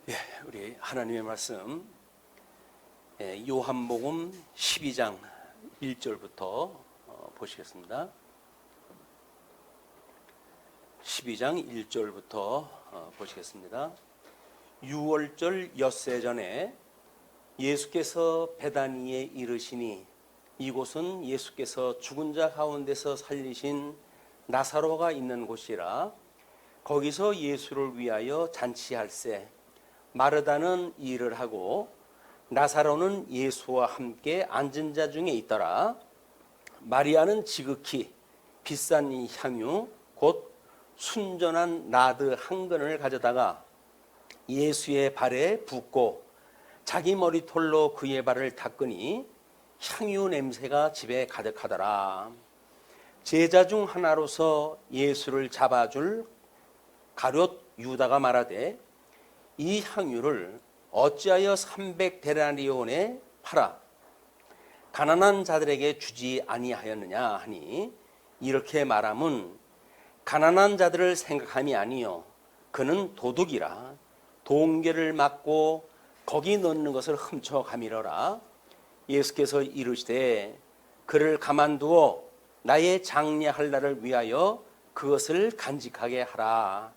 예, 우리 하나님의 말씀 요한복음 12장 1절부터 보시겠습니다. 12장 1절부터 보시겠습니다. 6월절 엿새 전에 예수께서 베다니에 이르시니 이곳은 예수께서 죽은 자 가운데서 살리신 나사로가 있는 곳이라. 거기서 예수를 위하여 잔치할세 마르다는 일을 하고 나사로는 예수와 함께 앉은 자 중에 있더라. 마리아는 지극히 비싼 이 향유 곧 순전한 나드 한 근을 가져다가 예수의 발에 붓고 자기 머리털로 그의 발을 닦으니 향유 냄새가 집에 가득하더라. 제자 중 하나로서 예수를 잡아줄 가룟 유다가 말하되 이 향유를 어찌하여 300데나리온에 팔아 가난한 자들에게 주지 아니하였느냐 하니 이렇게 말함은 가난한 자들을 생각함이 아니요 그는 도둑이라 동계를 막고 거기 넣는 것을 훔쳐가미러라. 예수께서 이르시되 그를 가만두어 나의 장례할 날을 위하여 그것을 간직하게 하라.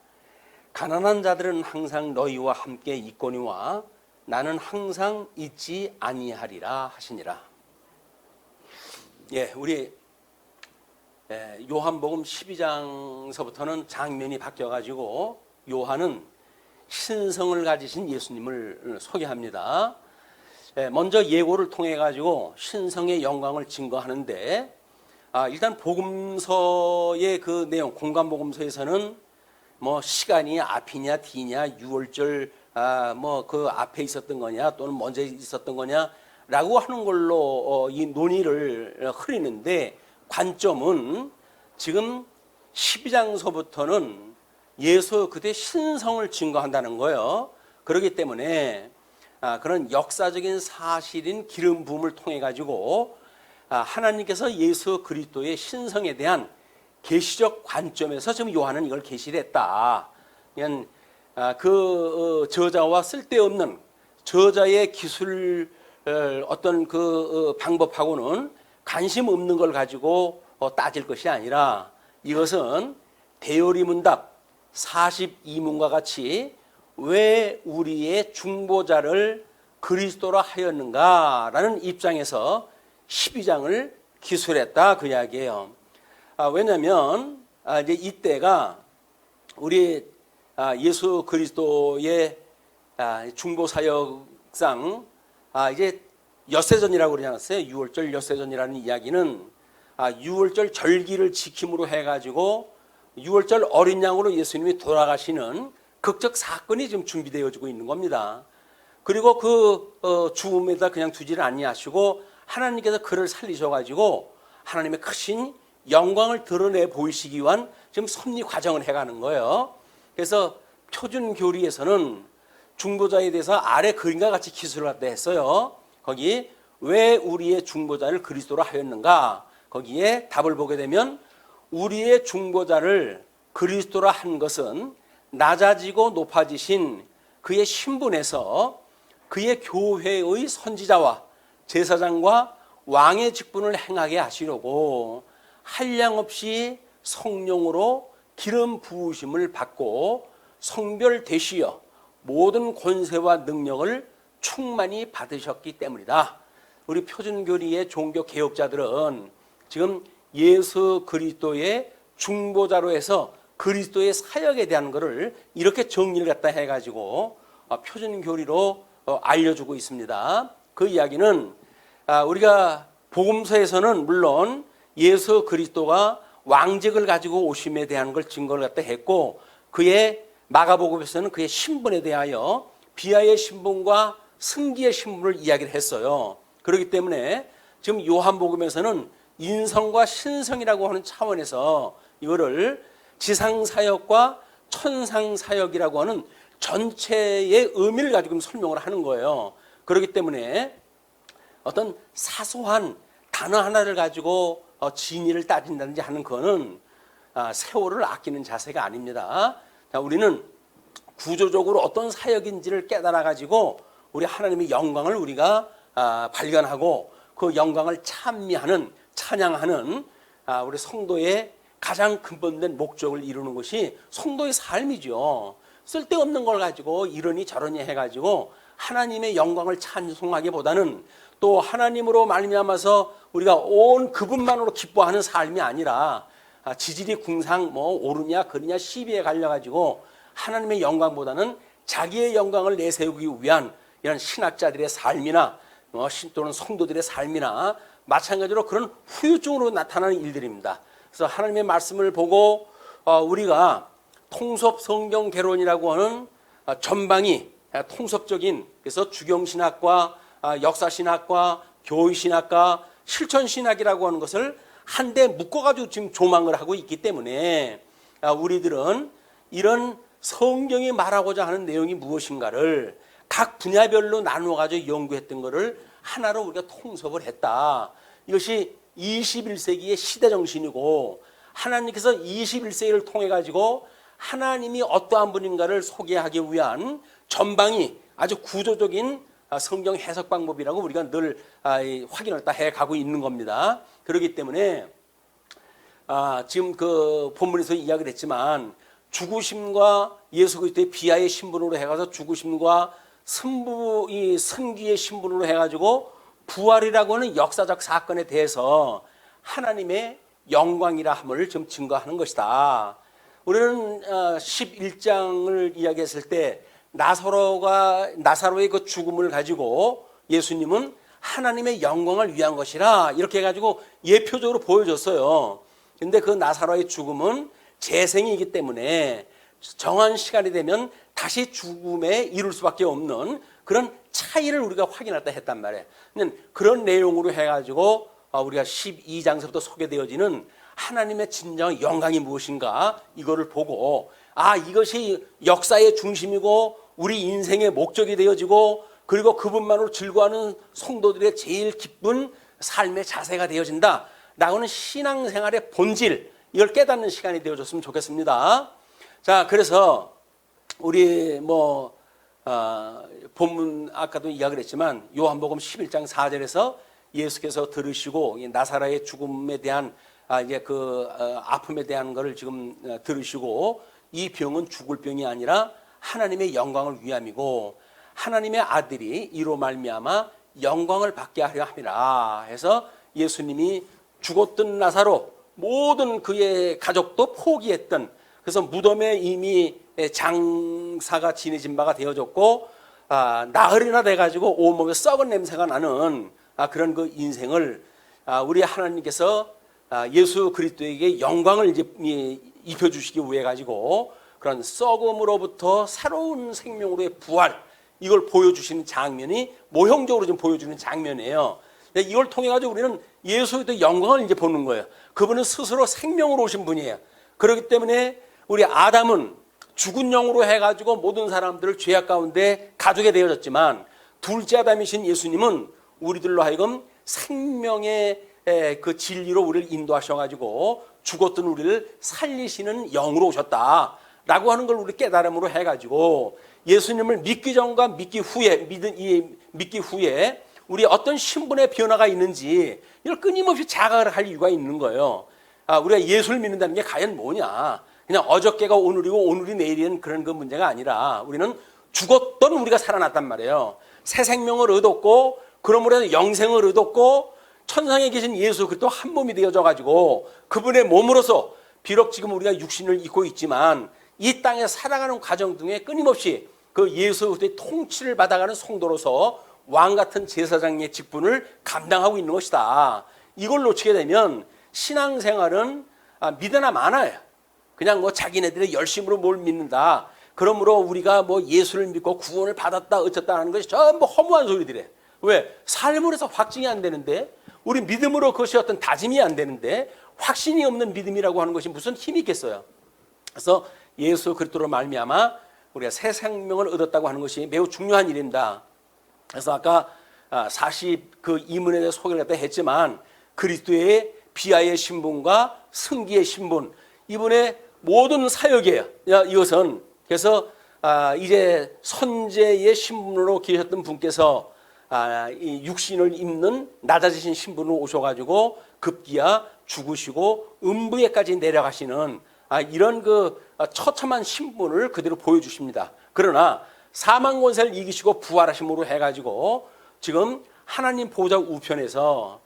가난한 자들은 항상 너희와 함께 있거니와 나는 항상 있지 아니하리라 하시니라. 예, 우리 요한복음 12장서부터는 장면이 바뀌어가지고 요한은 신성을 가지신 예수님을 소개합니다. 먼저 예고를 통해 가지고 신성의 영광을 증거하는데, 일단 복음서의 그 내용, 공관복음서에서는 뭐 시간이 앞이냐 뒤냐 6월절 뭐 그 앞에 있었던 거냐 또는 먼저 있었던 거냐라고 하는 걸로 이 논의를 흐리는데, 관점은 지금 12장서부터는 예수 그때 신성을 증거한다는 거예요. 그렇기 때문에 그런 역사적인 사실인 기름 부음을 통해 가지고 하나님께서 예수 그리스도의 신성에 대한 계시적 관점에서 지금 요한은 이걸 계시를 했다. 그냥 그 저자와 쓸데없는 저자의 기술 어떤 그 방법하고는 관심 없는 걸 가지고 따질 것이 아니라 이것은 대요리문답 42문과 같이 왜 우리의 중보자를 그리스도로 하였는가라는 입장에서 12장을 기술했다 그 이야기예요. 왜냐하면 이제 이때가 우리 예수 그리스도의 중보 사역상 이제 엿새전이라고 그러지 않았어요? 6월절 엿새전이라는 이야기는 6월절 절기를 지킴으로 해가지고 6월절 어린 양으로 예수님이 돌아가시는 극적 사건이 지금 준비되어지고 있는 겁니다. 그리고 그 죽음에다 그냥 두지를 아니하시고 하나님께서 그를 살리셔가지고 하나님의 크신 영광을 드러내 보이시기 위한 지금 섭리 과정을 해가는 거예요. 그래서 표준 교리에서는 중보자에 대해서 아래 그림과 같이 기술을 갖다 했어요. 거기 왜 우리의 중보자를 그리스도로 하였는가? 거기에 답을 보게 되면 우리의 중보자를 그리스도로 한 것은 낮아지고 높아지신 그의 신분에서 그의 교회의 선지자와 제사장과 왕의 직분을 행하게 하시려고 한량없이 성령으로 기름 부으심을 받고 성별되시어 모든 권세와 능력을 충만히 받으셨기 때문이다. 우리 표준교리의 종교 개혁자들은 지금 예수 그리스도의 중보자로 해서 그리스도의 사역에 대한 것을 이렇게 정리를 갖다 해가지고 표준교리로 알려주고 있습니다. 그 이야기는 우리가 복음서에서는 물론 예수 그리스도가 왕직을 가지고 오심에 대한 걸 증거를 갖다 했고, 그의 마가복음에서는 그의 신분에 대하여 비하의 신분과 승기의 신분을 이야기를 했어요. 그렇기 때문에 지금 요한복음에서는 인성과 신성이라고 하는 차원에서 이거를 지상사역과 천상사역이라고 하는 전체의 의미를 가지고 설명을 하는 거예요. 그렇기 때문에 어떤 사소한 단어 하나를 가지고 진의를 따진다든지 하는 거는 세월을 아끼는 자세가 아닙니다. 자, 우리는 구조적으로 어떤 사역인지를 깨달아 가지고 우리 하나님의 영광을 우리가 발견하고 그 영광을 찬미하는, 찬양하는 우리 성도의 가장 근본된 목적을 이루는 것이 성도의 삶이죠. 쓸데없는 걸 가지고 이러니 저러니 해가지고 하나님의 영광을 찬송하기보다는 또 하나님으로 말미암아서 우리가 온 그분만으로 기뻐하는 삶이 아니라 지질이 궁상 뭐 오르냐 그르냐 시비에 갈려가지고 하나님의 영광보다는 자기의 영광을 내세우기 위한 이런 신학자들의 삶이나 또는 성도들의 삶이나 마찬가지로 그런 후유증으로 나타나는 일들입니다. 그래서 하나님의 말씀을 보고 우리가 통섭 성경 개론이라고 하는 전방이 통섭적인, 그래서 주경신학과 역사신학과 교의신학과 실천신학이라고 하는 것을 한데 묶어가지고 지금 조망을 하고 있기 때문에 우리들은 이런 성경이 말하고자 하는 내용이 무엇인가를 각 분야별로 나누어가지고 연구했던 것을 하나로 우리가 통섭을 했다. 이것이 21세기의 시대정신이고 하나님께서 21세기를 통해가지고 하나님이 어떠한 분인가를 소개하기 위한 전방이 아주 구조적인 성경 해석 방법이라고 우리가 늘 확인을 다 해가고 있는 겁니다. 그렇기 때문에 지금 그 본문에서 이야기를 했지만 죽으심과 예수 그리스도의 비하의 신분으로 해가서 죽으심과 승기의 신분으로 해가지고 부활이라고 하는 역사적 사건에 대해서 하나님의 영광이라 함을 좀 증거하는 것이다. 우리는 11장을 이야기했을 때 나사로의 그 죽음을 가지고 예수님은 하나님의 영광을 위한 것이라 이렇게 해가지고 예표적으로 보여줬어요. 그런데 그 나사로의 죽음은 재생이기 때문에 정한 시간이 되면 다시 죽음에 이룰 수밖에 없는 그런 차이를 우리가 확인했다 했단 말이에요. 그런 내용으로 해가지고 우리가 12장서부터 소개되어지는 하나님의 진정한 영광이 무엇인가 이거를 보고 이것이 역사의 중심이고 우리 인생의 목적이 되어지고 그리고 그분만으로 즐거워하는 성도들의 제일 기쁜 삶의 자세가 되어진다 라고는 신앙생활의 본질, 이걸 깨닫는 시간이 되어졌으면 좋겠습니다. 자, 그래서 우리 본문 아까도 이야기를 했지만 요한복음 11장 4절에서 예수께서 들으시고 나사로의 죽음에 대한 이제 그 아픔에 대한 것을 지금 들으시고 이 병은 죽을 병이 아니라 하나님의 영광을 위함이고 하나님의 아들이 이로 말미암아 영광을 받게 하려 함이라 해서 예수님이 죽었던 나사로 모든 그의 가족도 포기했던, 그래서 무덤에 이미 장사가 지내진 바가 되어졌고 나흘이나 돼가지고 온몸에 썩은 냄새가 나는 그런 그 인생을 우리 하나님께서 예수 그리스도에게 영광을 이제 입혀주시기 위해 가지고 그런 썩음으로부터 새로운 생명으로의 부활, 이걸 보여주시는 장면이 모형적으로 좀 보여주는 장면이에요. 이걸 통해 가지고 우리는 예수 그리스도의 영광을 이제 보는 거예요. 그분은 스스로 생명으로 오신 분이에요. 그렇기 때문에 우리 아담은 죽은 영으로 해가지고 모든 사람들을 죄악 가운데 가두게 되어졌지만 둘째 아담이신 예수님은 우리들로 하여금 생명의 그 진리로 우리를 인도하셔가지고 죽었던 우리를 살리시는 영으로 오셨다라고 하는 걸 우리 깨달음으로 해가지고 예수님을 믿기 전과 믿기 후에 우리 어떤 신분의 변화가 있는지 이걸 끊임없이 자각을 할 이유가 있는 거예요. 우리가 예수를 믿는다는 게 과연 뭐냐? 그냥 어저께가 오늘이고 오늘이 내일인 그런 그 문제가 아니라 우리는 죽었던 우리가 살아났단 말이에요. 새 생명을 얻었고 그러므로 해서 영생을 얻었고 천상에 계신 예수 그리스도 한 몸이 되어져 가지고 그분의 몸으로서 비록 지금 우리가 육신을 입고 있지만 이 땅에 살아가는 과정 중에 끊임없이 그 예수 그리스도의 통치를 받아가는 성도로서 왕 같은 제사장의 직분을 감당하고 있는 것이다. 이걸 놓치게 되면 신앙생활은 믿으나 마나요. 그냥 자기네들의 열심으로 뭘 믿는다. 그러므로 우리가 예수를 믿고 구원을 받았다 어쨌다 하는 것이 전부 허무한 소리들이에요. 왜? 삶으로 해서 확증이 안 되는데, 우리 믿음으로 그것이 어떤 다짐이 안 되는데, 확신이 없는 믿음이라고 하는 것이 무슨 힘이 있겠어요. 그래서 예수 그리스도로 말미암아 우리가 새 생명을 얻었다고 하는 것이 매우 중요한 일입니다. 그래서 아까 40 이문에 대해 소개를 했지만 그리스도의 비하의 신분과 승기의 신분, 이분의 모든 사역이에요. 이것은 그래서 이제 선제의 신분으로 계셨던 분께서 이 육신을 입는 낮아지신 신분으로 오셔가지고 급기야 죽으시고 음부에까지 내려가시는 이런 그 처참한 신분을 그대로 보여주십니다. 그러나 사망 권세를 이기시고 부활하심으로 해가지고 지금 하나님 보좌 우편에서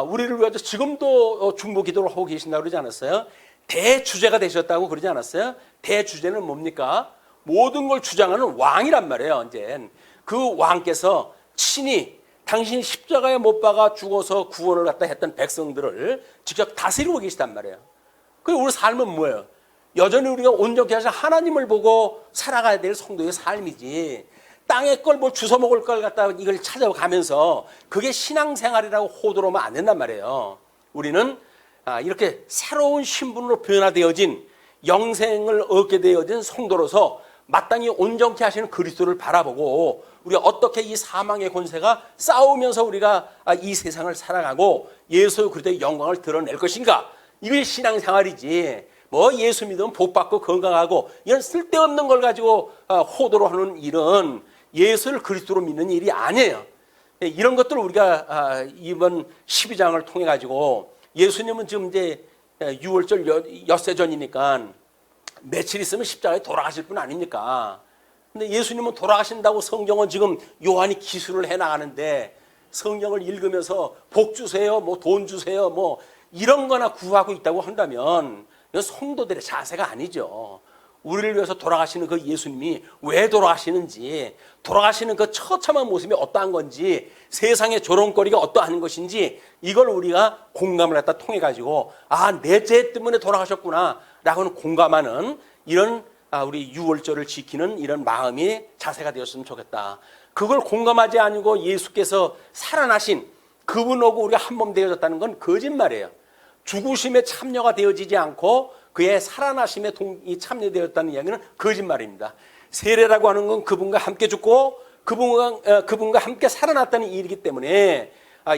우리를 위해서 지금도 중보 기도를 하고 계신다고 그러지 않았어요? 대주제가 되셨다고 그러지 않았어요? 대주제는 뭡니까? 모든 걸 주장하는 왕이란 말이에요. 이제 그 왕께서 친히 당신이 십자가에 못 박아 죽어서 구원을 갖다 했던 백성들을 직접 다스리고 계시단 말이에요. 그리고 우리 삶은 뭐예요? 여전히 우리가 온전케 하셔 하나님을 보고 살아가야 될 성도의 삶이지, 땅의 걸 뭐 주워 먹을 걸 갖다 이걸 찾아가면서 그게 신앙생활이라고 호도로면 안 된단 말이에요. 우리는 이렇게 새로운 신분으로 변화되어진 영생을 얻게 되어진 성도로서 마땅히 온전케 하시는 그리스도를 바라보고 우리가 어떻게 이 사망의 권세가 싸우면서 우리가 이 세상을 살아가고 예수 그리스도의 영광을 드러낼 것인가? 이게 신앙생활이지. 뭐 예수 믿으면 복 받고 건강하고 이런 쓸데없는 걸 가지고 호도로 하는 일은 예수를 그리스도로 믿는 일이 아니에요. 이런 것들을 우리가 이번 12장을 통해 가지고 예수님은 지금 이제 6월절 엿새 전이니까 며칠 있으면 십자가에 돌아가실 분 아닙니까? 근데 예수님은 돌아가신다고 성경은 지금 요한이 기술을 해 나가는데 성경을 읽으면서 복 주세요, 뭐 돈 주세요, 뭐 이런 거나 구하고 있다고 한다면 이건 성도들의 자세가 아니죠. 우리를 위해서 돌아가시는 그 예수님이 왜 돌아가시는지, 돌아가시는 그 처참한 모습이 어떠한 건지, 세상의 조롱거리가 어떠한 것인지 이걸 우리가 공감을 했다 통해 가지고 내 죄 때문에 돌아가셨구나 라고는 공감하는 이런 우리 유월절을 지키는 이런 마음이 자세가 되었으면 좋겠다. 그걸 공감하지 않고 예수께서 살아나신 그분하고 우리가 한 몸 되어졌다는 건 거짓말이에요. 죽으심에 참여가 되어지지 않고 그의 살아나심에 참여되었다는 이야기는 거짓말입니다. 세례라고 하는 건 그분과 함께 죽고 그분과 함께 살아났다는 일이기 때문에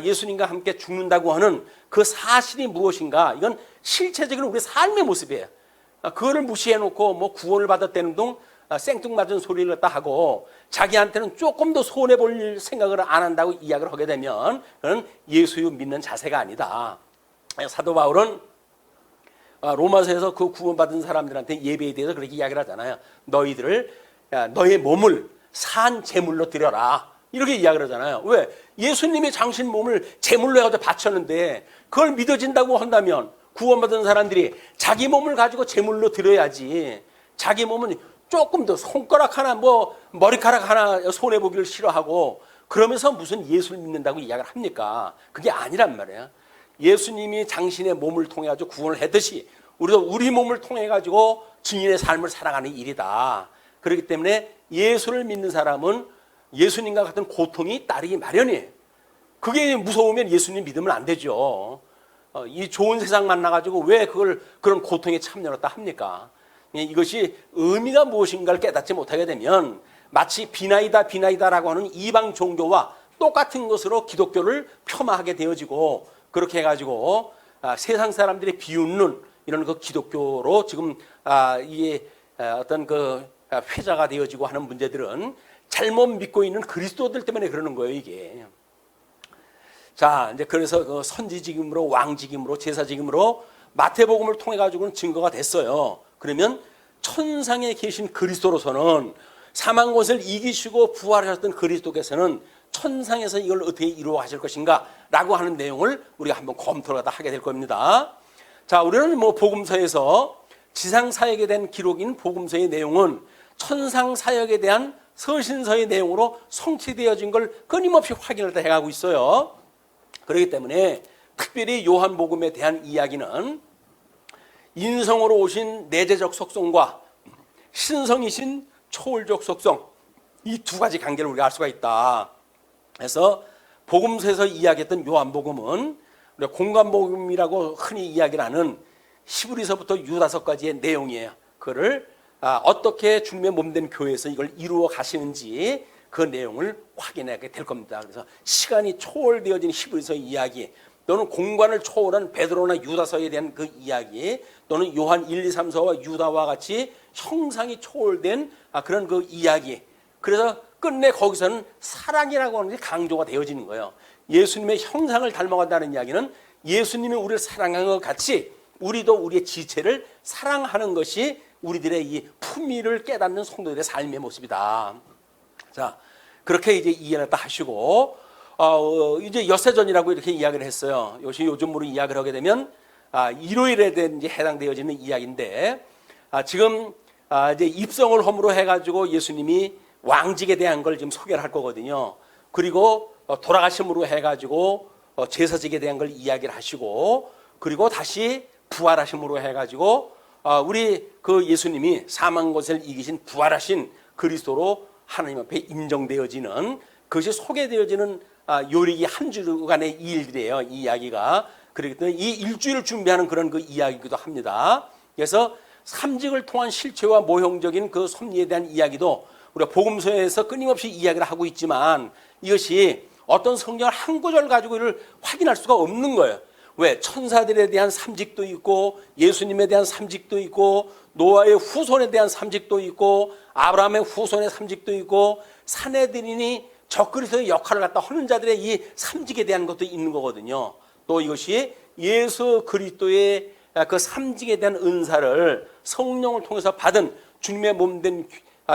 예수님과 함께 죽는다고 하는 그 사실이 무엇인가, 이건 실체적인 우리 삶의 모습이에요. 그거를 무시해놓고 뭐 구원을 받았다는 둥 생뚱맞은 소리를 갖다 하고 자기한테는 조금 더 손해볼 생각을 안 한다고 이야기를 하게 되면 그건 예수 믿는 자세가 아니다. 사도 바울은 로마서에서 그 구원받은 사람들한테 예배에 대해서 그렇게 이야기를 하잖아요. 너의 몸을 산 제물로 드려라, 이렇게 이야기를 하잖아요. 왜? 예수님이 당신 몸을 제물로 해가지고 바쳤는데 그걸 믿어진다고 한다면 구원받은 사람들이 자기 몸을 가지고 제물로 드려야지, 자기 몸은 조금 더 손가락 하나 뭐 머리카락 하나 손해보기를 싫어하고 그러면서 무슨 예수를 믿는다고 이야기를 합니까? 그게 아니란 말이에요. 예수님이 당신의 몸을 통해 가지고 구원을 했듯이 우리도 우리 몸을 통해 가지고 증인의 삶을 살아가는 일이다. 그렇기 때문에 예수를 믿는 사람은 예수님과 같은 고통이 따르기 마련이에요. 그게 무서우면 예수님 믿으면 안 되죠. 이 좋은 세상 만나가지고 왜 그런 고통에 참여했다 합니까? 이것이 의미가 무엇인가를 깨닫지 못하게 되면 마치 비나이다라고 하는 이방 종교와 똑같은 것으로 기독교를 폄하하게 되어지고, 그렇게 해가지고 세상 사람들이 비웃는 이런 그 기독교로 지금 이게 어떤 그 회자가 되어지고 하는 문제들은 잘못 믿고 있는 그리스도들 때문에 그러는 거예요, 이게. 자, 이제 그래서 그 선지직임으로 왕직임으로 제사직임으로 마태복음을 통해 가지고는 증거가 됐어요. 그러면 천상에 계신 그리스도로서는 사망 권세를 이기시고 부활하셨던 그리스도께서는 천상에서 이걸 어떻게 이루어 가실 것인가 라고 하는 내용을 우리가 한번 검토를 하게 될 겁니다. 자, 우리는 뭐 복음서에서 지상 사역에 대한 기록인 복음서의 내용은 천상 사역에 대한 서신서의 내용으로 성취되어진 걸 끊임없이 확인을 해가고 있어요. 그렇기 때문에 특별히 요한복음에 대한 이야기는 인성으로 오신 내재적 속성과 신성이신 초월적 속성, 이 두 가지 관계를 우리가 알 수가 있다. 그래서 복음서에서 이야기했던 요한복음은 우리가 공관복음이라고 흔히 이야기를 하는 히브리서부터 유다서까지의 내용이에요. 그거를 어떻게 주님의 몸된 교회에서 이걸 이루어 가시는지 그 내용을 확인하게 될 겁니다. 그래서 시간이 초월되어진 히브리서 이야기, 또는 공간을 초월한 베드로나 유다서에 대한 그 이야기, 또는 요한 1, 2, 3서와 유다와 같이 형상이 초월된 그런 그 이야기. 그래서 끝내 거기서는 사랑이라고 하는 게 강조가 되어지는 거예요. 예수님의 형상을 닮아간다는 이야기는 예수님이 우리를 사랑한 것 같이 우리도 우리의 지체를 사랑하는 것이 우리들의 이 품위를 깨닫는 성도들의 삶의 모습이다. 자, 그렇게 이제 이해를 다 하시고, 이제 엿새전이라고 이렇게 이야기를 했어요. 이것이 요즘으로 이야기를 하게 되면, 일요일에 이제 해당되어지는 이야기인데, 지금, 이제 입성을 허물어 해가지고 예수님이 왕직에 대한 걸 지금 소개를 할 거거든요. 그리고 돌아가심으로 해가지고 제사직에 대한 걸 이야기를 하시고, 그리고 다시 부활하심으로 해가지고 우리 그 예수님이 사망 것을 이기신 부활하신 그리스도로 하나님 앞에 인정되어지는 그것이 소개되어지는 요리기 한 주간의 일들이에요. 이 이야기가. 그렇기 때문에 이 일주일을 준비하는 그런 그 이야기이기도 합니다. 그래서 삼직을 통한 실체와 모형적인 그 섭리에 대한 이야기도 우리가 복음서에서 끊임없이 이야기를 하고 있지만 이것이 어떤 성경을 한 구절 가지고 이를 확인할 수가 없는 거예요. 왜? 천사들에 대한 삼직도 있고 예수님에 대한 삼직도 있고 노아의 후손에 대한 삼직도 있고 아브라함의 후손의 삼직도 있고 사내들이니 적그리스도의 역할을 갖다 하는 자들의 이 삼직에 대한 것도 있는 거거든요. 또 이것이 예수 그리스도의 그 삼직에 대한 은사를 성령을 통해서 받은 주님의 몸된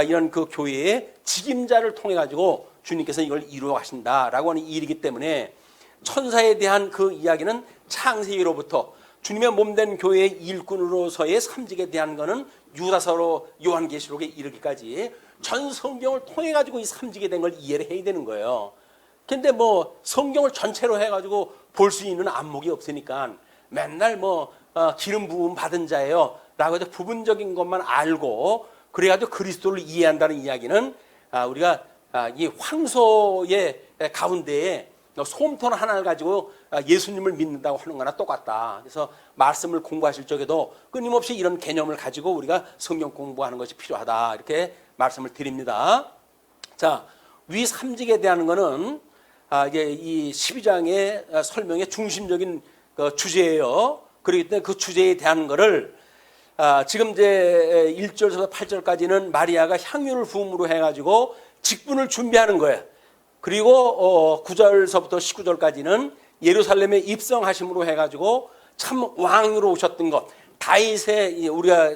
이런 그 교회의 직임자를 통해 가지고 주님께서 이걸 이루어 가신다라고 하는 일이기 때문에 천사에 대한 그 이야기는 창세기로부터 주님의 몸된 교회의 일꾼으로서의 삼직에 대한 것은 유다서로 요한계시록에 이르기까지 전 성경을 통해 가지고 이 삼직에 대한 걸 이해를 해야 되는 거예요. 근데 뭐 성경을 전체로 해 가지고 볼 수 있는 안목이 없으니까 맨날 기름 부음 받은 자예요 라고 해서 부분적인 것만 알고 그래가지고 그리스도를 이해한다는 이야기는 우리가 이 황소의 가운데에 솜털 하나를 가지고 예수님을 믿는다고 하는 거나 똑같다. 그래서 말씀을 공부하실 적에도 끊임없이 이런 개념을 가지고 우리가 성경 공부하는 것이 필요하다. 이렇게 말씀을 드립니다. 자, 위 삼직에 대한 거는 이제 이 12장의 설명의 중심적인 주제예요. 그렇기 때문에 그 주제에 대한 거를 지금 이제 1절에서 8절까지는 마리아가 향유를 부음으로 해가지고 직분을 준비하는 거예요. 그리고 9절서부터 19절까지는 예루살렘에 입성하심으로 해가지고 참 왕으로 오셨던 것, 다윗의 우리가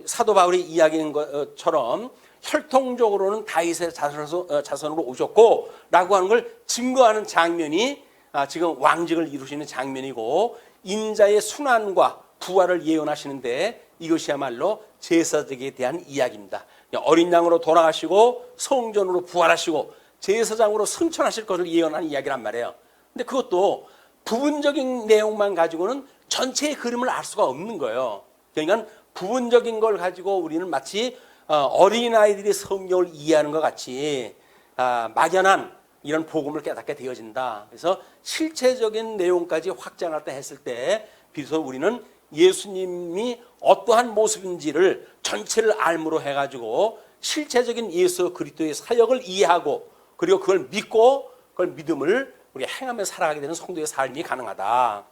사도 바울이 이야기한 것처럼 혈통적으로는 다윗의 자손으로 오셨고 라고 하는 걸 증거하는 장면이 지금 왕직을 이루시는 장면이고 인자의 순환과 부활을 예언하시는데 이것이야말로 제사직에 대한 이야기입니다. 어린 양으로 돌아가시고 성전으로 부활하시고 제사장으로 승천하실 것을 예언하는 이야기란 말이에요. 근데 그것도 부분적인 내용만 가지고는 전체의 그림을 알 수가 없는 거예요. 그러니까 부분적인 걸 가지고 우리는 마치 어린아이들이 성경을 이해하는 것 같이 막연한 이런 복음을 깨닫게 되어진다. 그래서 실체적인 내용까지 확장할 때 했을 때 비로소 우리는 예수님이 어떠한 모습인지를 전체를 알므로 해가지고 실체적인 예수 그리스도의 사역을 이해하고 그리고 그걸 믿고 그걸 믿음을 우리 행하며 살아가게 되는 성도의 삶이 가능하다.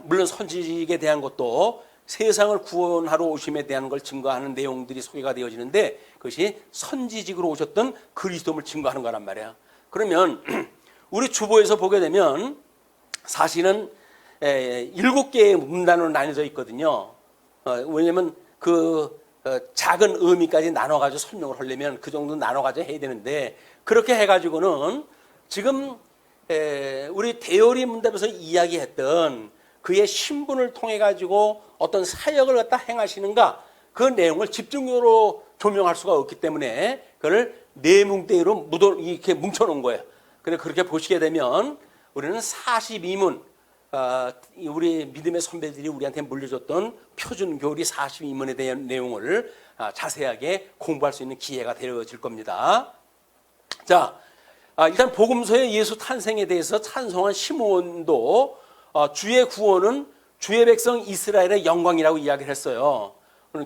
물론 선지직에 대한 것도 세상을 구원하러 오심에 대한 걸 증거하는 내용들이 소개가 되어지는데 그것이 선지직으로 오셨던 그리스도를 증거하는 거란 말이야. 그러면 우리 주보에서 보게 되면 사실은 7개의 문단으로 나뉘어져 있거든요. 왜냐하면 그 작은 의미까지 나눠가지고 설명을 하려면 그 정도 나눠가지고 해야 되는데 그렇게 해가지고는 지금 우리 대요리 문답에서 이야기했던 그의 신분을 통해 가지고 어떤 사역을 갖다 행하시는가 그 내용을 집중적으로 조명할 수가 없기 때문에 그걸 네 뭉텅이로 이렇게 뭉쳐놓은 거예요. 그래서 그렇게 보시게 되면 우리는 42문 우리 믿음의 선배들이 우리한테 물려줬던 표준 교리 42문에 대한 내용을 자세하게 공부할 수 있는 기회가 되어질 겁니다. 자, 일단 복음서의 예수 탄생에 대해서 찬송한 시므온도 주의 구원은 주의 백성 이스라엘의 영광이라고 이야기를 했어요.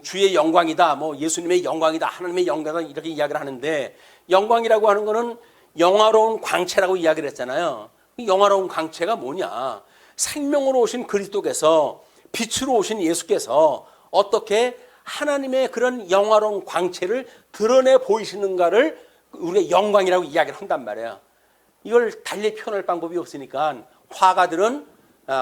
주의 영광이다, 예수님의 영광이다, 하나님의 영광이다 이렇게 이야기를 하는데 영광이라고 하는 것은 영화로운 광채라고 이야기를 했잖아요. 영화로운 광채가 뭐냐? 생명으로 오신 그리스도께서 빛으로 오신 예수께서 어떻게 하나님의 그런 영화로운 광채를 드러내 보이시는가를 우리가 영광이라고 이야기를 한단 말이에요. 이걸 달리 표현할 방법이 없으니까 화가들은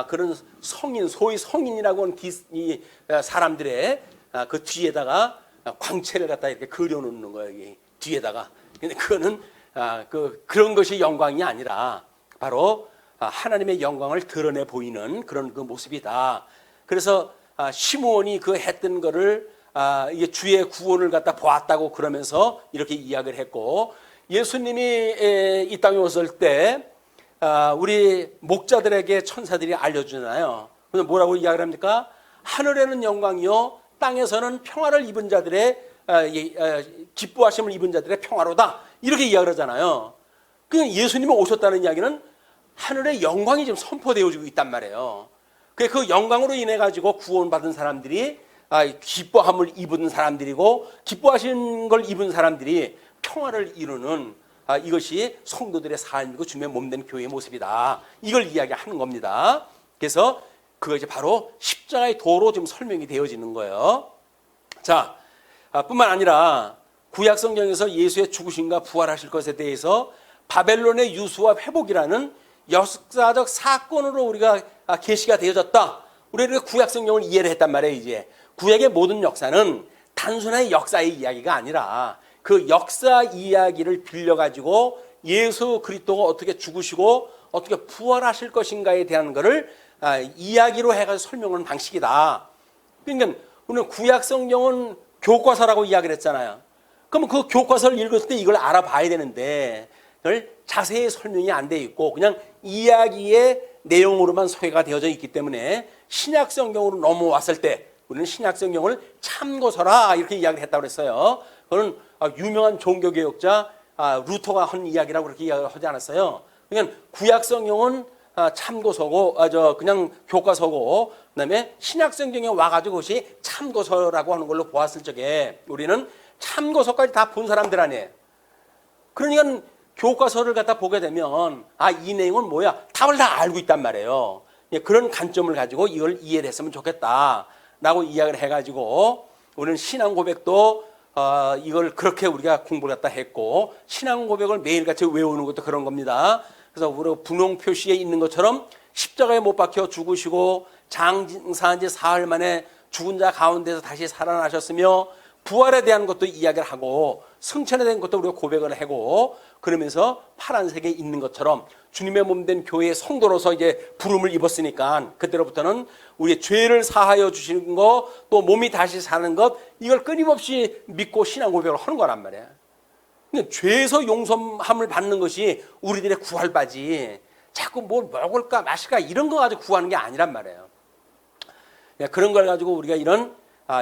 그런 성인, 소위 성인이라고 하는 이 사람들의 그 뒤에다가 광채를 갖다 이렇게 그려놓는 거예요. 여기 뒤에다가. 근데 그거는 그런 것이 영광이 아니라 바로 하나님의 영광을 드러내 보이는 그런 그 모습이다. 그래서 시므온이 그 했던 거를 이게 주의 구원을 갖다 보았다고 그러면서 이렇게 이야기를 했고, 예수님이 이 땅에 오실 때 우리 목자들에게 천사들이 알려주잖아요. 그래서 뭐라고 이야기를 합니까? 하늘에는 영광이요 땅에서는 평화를 입은 자들의 기뻐하심을 입은 자들의 평화로다, 이렇게 이야기를 하잖아요. 그러니까 예수님이 오셨다는 이야기는 하늘의 영광이 지금 선포되어지고 있단 말이에요. 그 영광으로 인해 가지고 구원받은 사람들이 기뻐함을 입은 사람들이고, 기뻐하신 걸 입은 사람들이 평화를 이루는 이것이 성도들의 삶이고 주님의 몸된 교회의 모습이다, 이걸 이야기하는 겁니다. 그래서 그것이 바로 십자가의 도로 지금 설명이 되어지는 거예요. 자, 뿐만 아니라 구약 성경에서 예수의 죽으심과 부활하실 것에 대해서 바벨론의 유수와 회복이라는 역사적 사건으로 우리가 계시가 되어졌다. 우리가 구약 성경을 이해를 했단 말이에요. 이제 구약의 모든 역사는 단순한 역사의 이야기가 아니라 그 역사 이야기를 빌려가지고 예수 그리스도가 어떻게 죽으시고 어떻게 부활하실 것인가에 대한 것을 이야기로 해가지고 설명하는 방식이다. 그러니까 우리는 구약 성경은 교과서라고 이야기를 했잖아요. 그러면 그 교과서를 읽었을 때 이걸 알아봐야 되는데 그걸 자세히 설명이 안 돼 있고 그냥 이야기의 내용으로만 소개가 되어져 있기 때문에 신약 성경으로 넘어왔을 때 우리는 신약 성경을 참고서라 이렇게 이야기를 했다고 그랬어요. 그건 유명한 종교개혁자 루터가 한 이야기라고 그렇게 이야기하지 않았어요. 그러니까 구약 성경은 참고서고 그냥 교과서고, 그다음에 신약 성경에 와가지고 그것이 참고서라고 하는 걸로 보았을 적에 우리는 참고서까지 다 본 사람들 아니에요. 그러니까 교과서를 갖다 보게 되면 이 내용은 뭐야? 답을 다 알고 있단 말이에요. 그런 관점을 가지고 이걸 이해를 했으면 좋겠다라고 이야기를 해가지고 우리는 신앙 고백도 이걸 그렇게 우리가 공부를 갖다 했고, 신앙 고백을 매일같이 외우는 것도 그런 겁니다. 그래서 우리가 분홍 표시에 있는 것처럼 십자가에 못 박혀 죽으시고 장사한 지 사흘 만에 죽은 자 가운데서 다시 살아나셨으며 부활에 대한 것도 이야기를 하고 승천에 대한 것도 우리가 고백을 하고, 그러면서 파란색에 있는 것처럼 주님의 몸된 교회의 성도로서 이제 부름을 입었으니까 그때로부터는 우리의 죄를 사하여 주시는 것, 또 몸이 다시 사는 것, 이걸 끊임없이 믿고 신앙 고백을 하는 거란 말이에요. 죄에서 용서함을 받는 것이 우리들의 구할바지 자꾸 뭘 먹을까 마실까 이런 거 가지고 구하는 게 아니란 말이에요. 그런 걸 가지고 우리가 이런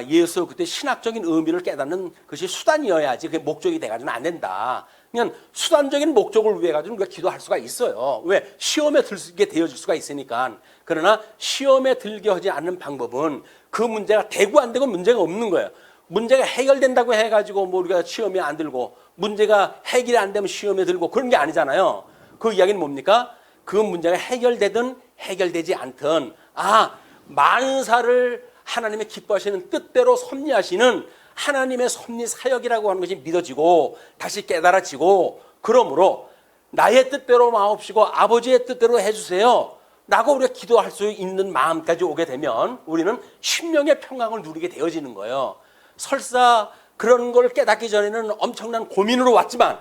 예수 그때 신학적인 의미를 깨닫는 것이 수단이어야지 그게 목적이 돼가지고는 안 된다. 그냥 수단적인 목적을 위해 가지고 우리가 기도할 수가 있어요. 왜? 시험에 들게 되어질 수가 있으니까. 그러나 시험에 들게 하지 않는 방법은 그 문제가 되고 안 되고 문제가 없는 거예요. 문제가 해결된다고 해가지고 뭐 우리가 시험에 안 들고, 문제가 해결이 안 되면 시험에 들고 그런 게 아니잖아요. 그 이야기는 뭡니까? 그 문제가 해결되든 해결되지 않든 만사를 하나님의 기뻐하시는 뜻대로 섭리하시는 하나님의 섭리 사역이라고 하는 것이 믿어지고 다시 깨달아지고, 그러므로 나의 뜻대로 마옵시고 아버지의 뜻대로 해주세요 라고 우리가 기도할 수 있는 마음까지 오게 되면 우리는 심령의 평강을 누리게 되어지는 거예요. 설사 그런 걸 깨닫기 전에는 엄청난 고민으로 왔지만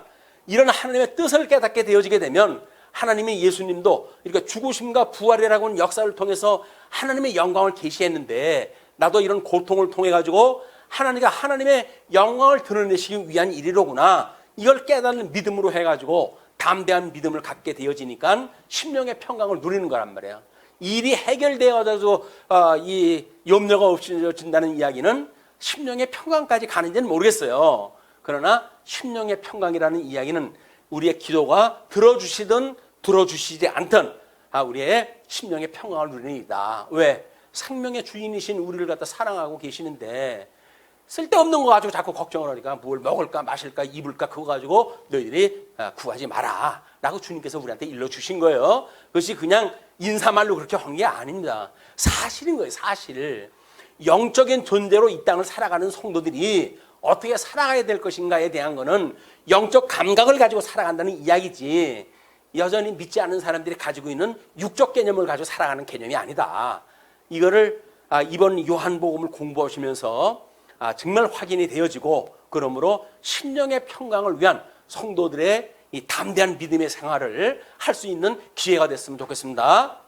이런 하나님의 뜻을 깨닫게 되어지게 되면 하나님의 예수님도 이렇게 죽으심과 부활이라고 하는 역사를 통해서 하나님의 영광을 계시했는데 나도 이런 고통을 통해 가지고 하나님의 영광을 드러내시기 위한 일이로구나, 이걸 깨닫는 믿음으로 해가지고 담대한 믿음을 갖게 되어지니까 심령의 평강을 누리는 거란 말이에요. 일이 해결되어서 이 염려가 없어진다는 이야기는 심령의 평강까지 가는지는 모르겠어요. 그러나 심령의 평강이라는 이야기는 우리의 기도가 들어주시든 들어주시지 않든 우리의 심령의 평강을 누리는 일이다. 왜? 생명의 주인이신 우리를 갖다 사랑하고 계시는데 쓸데없는 거 가지고 자꾸 걱정을 하니까 뭘 먹을까 마실까 입을까 그거 가지고 너희들이 구하지 마라 라고 주님께서 우리한테 일러주신 거예요. 그것이 그냥 인사말로 그렇게 한 게 아닙니다. 사실인 거예요. 사실. 영적인 존재로 이 땅을 살아가는 성도들이 어떻게 살아가야 될 것인가에 대한 거는 영적 감각을 가지고 살아간다는 이야기지, 여전히 믿지 않는 사람들이 가지고 있는 육적 개념을 가지고 살아가는 개념이 아니다. 이거를 이번 요한복음을 공부하시면서 정말 확인이 되어지고, 그러므로 심령의 평강을 위한 성도들의 이 담대한 믿음의 생활을 할 수 있는 기회가 됐으면 좋겠습니다.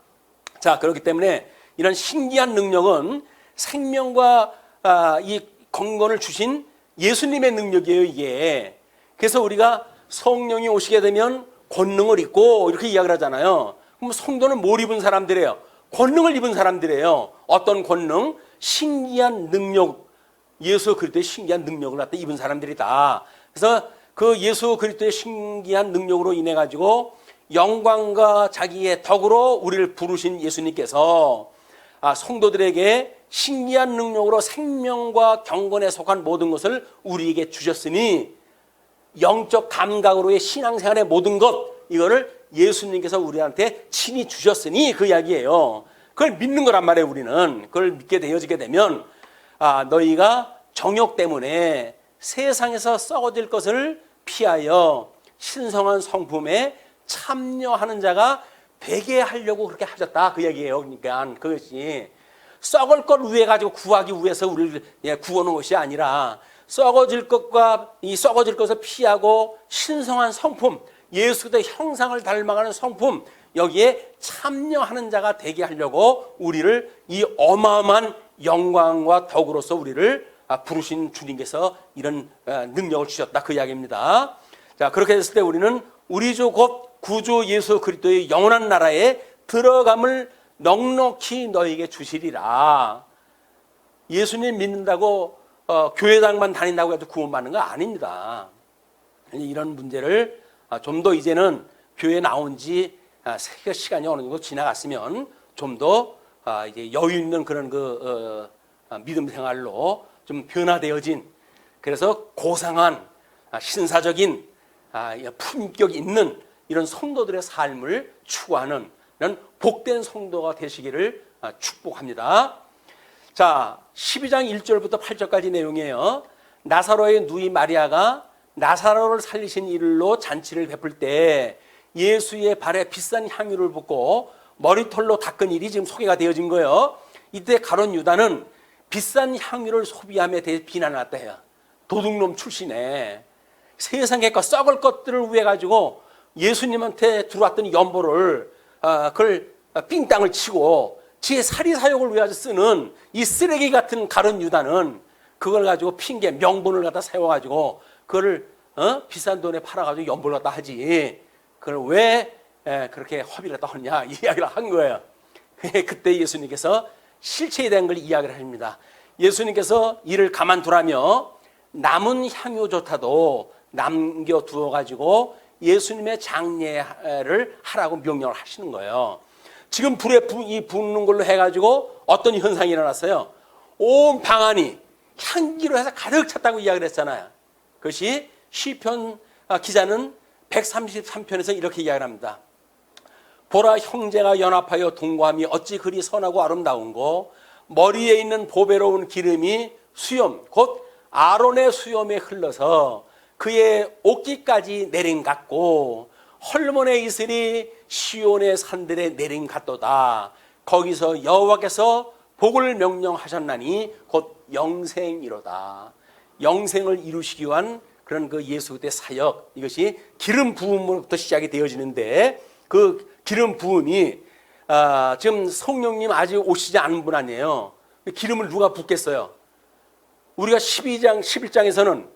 자, 그렇기 때문에 이런 신기한 능력은 생명과 이 건강을 주신 예수님의 능력이에요, 이게. 그래서 우리가 성령이 오시게 되면 권능을 입고 이렇게 이야기를 하잖아요. 그럼 성도는 뭘 입은 사람들이에요? 권능을 입은 사람들이에요. 어떤 권능? 신기한 능력, 예수 그리스도의 신기한 능력을 갖다 입은 사람들이다. 그래서 그 예수 그리스도의 신기한 능력으로 인해 가지고 영광과 자기의 덕으로 우리를 부르신 예수님께서 성도들에게 신기한 능력으로 생명과 경건에 속한 모든 것을 우리에게 주셨으니, 영적 감각으로의 신앙생활의 모든 것, 이거를 예수님께서 우리한테 친히 주셨으니 그 이야기예요. 그걸 믿는 거란 말이에요. 우리는 그걸 믿게 되어지게 되면 너희가 정욕 때문에 세상에서 썩어질 것을 피하여 신성한 성품에 참여하는 자가 되게 하려고 그렇게 하셨다, 그 얘기예요. 그러니까 그것이 썩을 것 위해 가지고 구하기 위해서 우리를 구하는 것이 아니라, 썩어질 것과 이 썩어질 것을 피하고 신성한 성품, 예수 그리스도의 형상을 닮아가는 성품, 여기에 참여하는 자가 되게 하려고 우리를 이 어마어마한 영광과 덕으로서 우리를 부르신 주님께서 이런 능력을 주셨다, 그 이야기입니다. 자, 그렇게 됐을 때 우리는 우리 주 곧 구주 예수 그리스도의 영원한 나라에 들어감을 넉넉히 너에게 주시리라. 예수님 믿는다고 교회당만 다닌다고 해도 구원받는 거 아닙니다. 이런 문제를 좀 더 이제는 교회에 나온 지 시간이 어느 정도 지나갔으면 좀 더 이제 여유 있는 그런 믿음 생활로 좀 변화되어진, 그래서 고상한 신사적인 품격 있는 이런 성도들의 삶을 추구하는 이런 복된 성도가 되시기를 축복합니다. 자, 12장 1절부터 8절까지 내용이에요. 나사로의 누이 마리아가 나사로를 살리신 일로 잔치를 베풀 때 예수의 발에 비싼 향유를 붓고 머리털로 닦은 일이 지금 소개가 되어진 거예요. 이때 가룟 유다는 비싼 향유를 소비함에 대해 비난을 했다 해요. 도둑놈 출신에 세상의 것 썩을 것들을 위해 가지고 예수님한테 들어왔던 연보를 그걸 삥땅을 치고 지의 사리사욕을 위해 쓰는 이 쓰레기 같은 가룟 유다는 그걸 가지고 핑계 명분을 갖다 세워가지고 그걸 비싼 돈에 팔아가지고 연보를 갖다 하지, 그걸 왜 그렇게 허비를 갖다 하느냐, 이 이야기를 한 거예요. 그때 예수님께서 실체에 대한 걸 이야기를 합니다. 예수님께서 이를 가만두라며 남은 향유조차도 남겨두어 가지고 예수님의 장례를 하라고 명령을 하시는 거예요. 지금 불에 붓는 걸로 해가지고 어떤 현상이 일어났어요. 온 방 안이 향기로 해서 가득 찼다고 이야기를 했잖아요. 그것이 시편 기자는 133편에서 이렇게 이야기를 합니다. 보라, 형제가 연합하여 동거함이 어찌 그리 선하고 아름다운고, 머리에 있는 보배로운 기름이 수염 곧 아론의 수염에 흘러서 그의 옷깃까지 내림 같고, 헐몬의 이슬이 시온의 산들에 내림 같도다. 거기서 여호와께서 복을 명령하셨나니 곧 영생이로다. 영생을 이루시기 위한 그런 그 예수 그리스도의 사역, 이것이 기름 부음으로부터 시작이 되어지는데, 그 기름 부음이 지금 성령님 아직 오시지 않은 분 아니에요. 기름을 누가 붓겠어요? 우리가 12장 11장에서는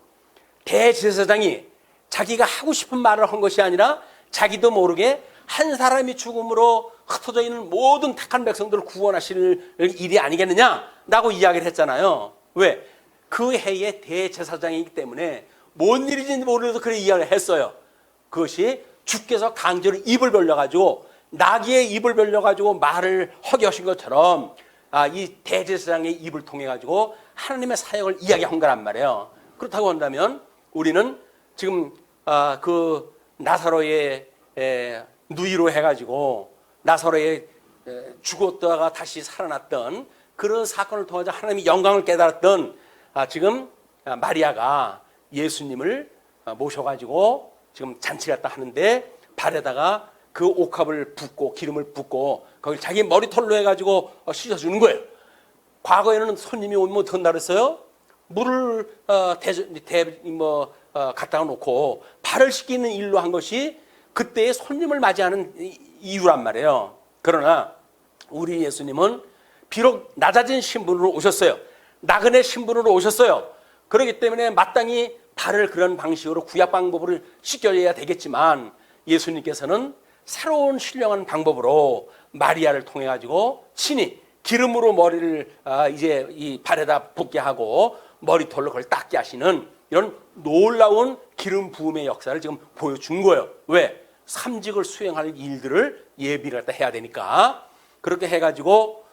대제사장이 자기가 하고 싶은 말을 한 것이 아니라 자기도 모르게 한 사람이 죽음으로 흩어져 있는 모든 택한 백성들을 구원하실 일이 아니겠느냐라고 이야기를 했잖아요. 왜? 그 해의 대제사장이기 때문에 뭔 일인지 모르면서 그렇게 이야기를 했어요. 그것이 주께서 강제로 입을 벌려가지고 나귀의 입을 벌려가지고 말을 하게 하신 것처럼 이 대제사장의 입을 통해가지고 하나님의 사역을 이야기한 거란 말이에요. 그렇다고 한다면 우리는 지금 그 나사로의 누이로 해가지고 나사로의 죽었다가 다시 살아났던 그런 사건을 통해서 하나님이 영광을 깨달았던 지금 마리아가 예수님을 모셔가지고 지금 잔치를 했다 하는데 발에다가 그 옥합을 붓고 기름을 붓고 거기 자기 머리털로 해가지고 씻어주는 거예요. 과거에는 손님이 오면 어떻게 한다 그랬어요? 물을 갖다가 놓고 발을 씻기는 일로 한 것이 그때의 손님을 맞이하는 이유란 말이에요. 그러나 우리 예수님은 비록 낮아진 신분으로 오셨어요. 나그네 신분으로 오셨어요. 그렇기 때문에 마땅히 발을 그런 방식으로 구약 방법을 씻겨야 되겠지만 예수님께서는 새로운 신령한 방법으로 마리아를 통해 가지고 친히 기름으로 머리를 이제 이 발에다 붓게 하고 머리털로 그걸 닦게 하시는 이런 놀라운 기름 부음의 역사를 지금 보여준 거예요. 왜? 삼직을 수행할 일들을 예비를 갖다 해야 되니까. 그렇게 해가지고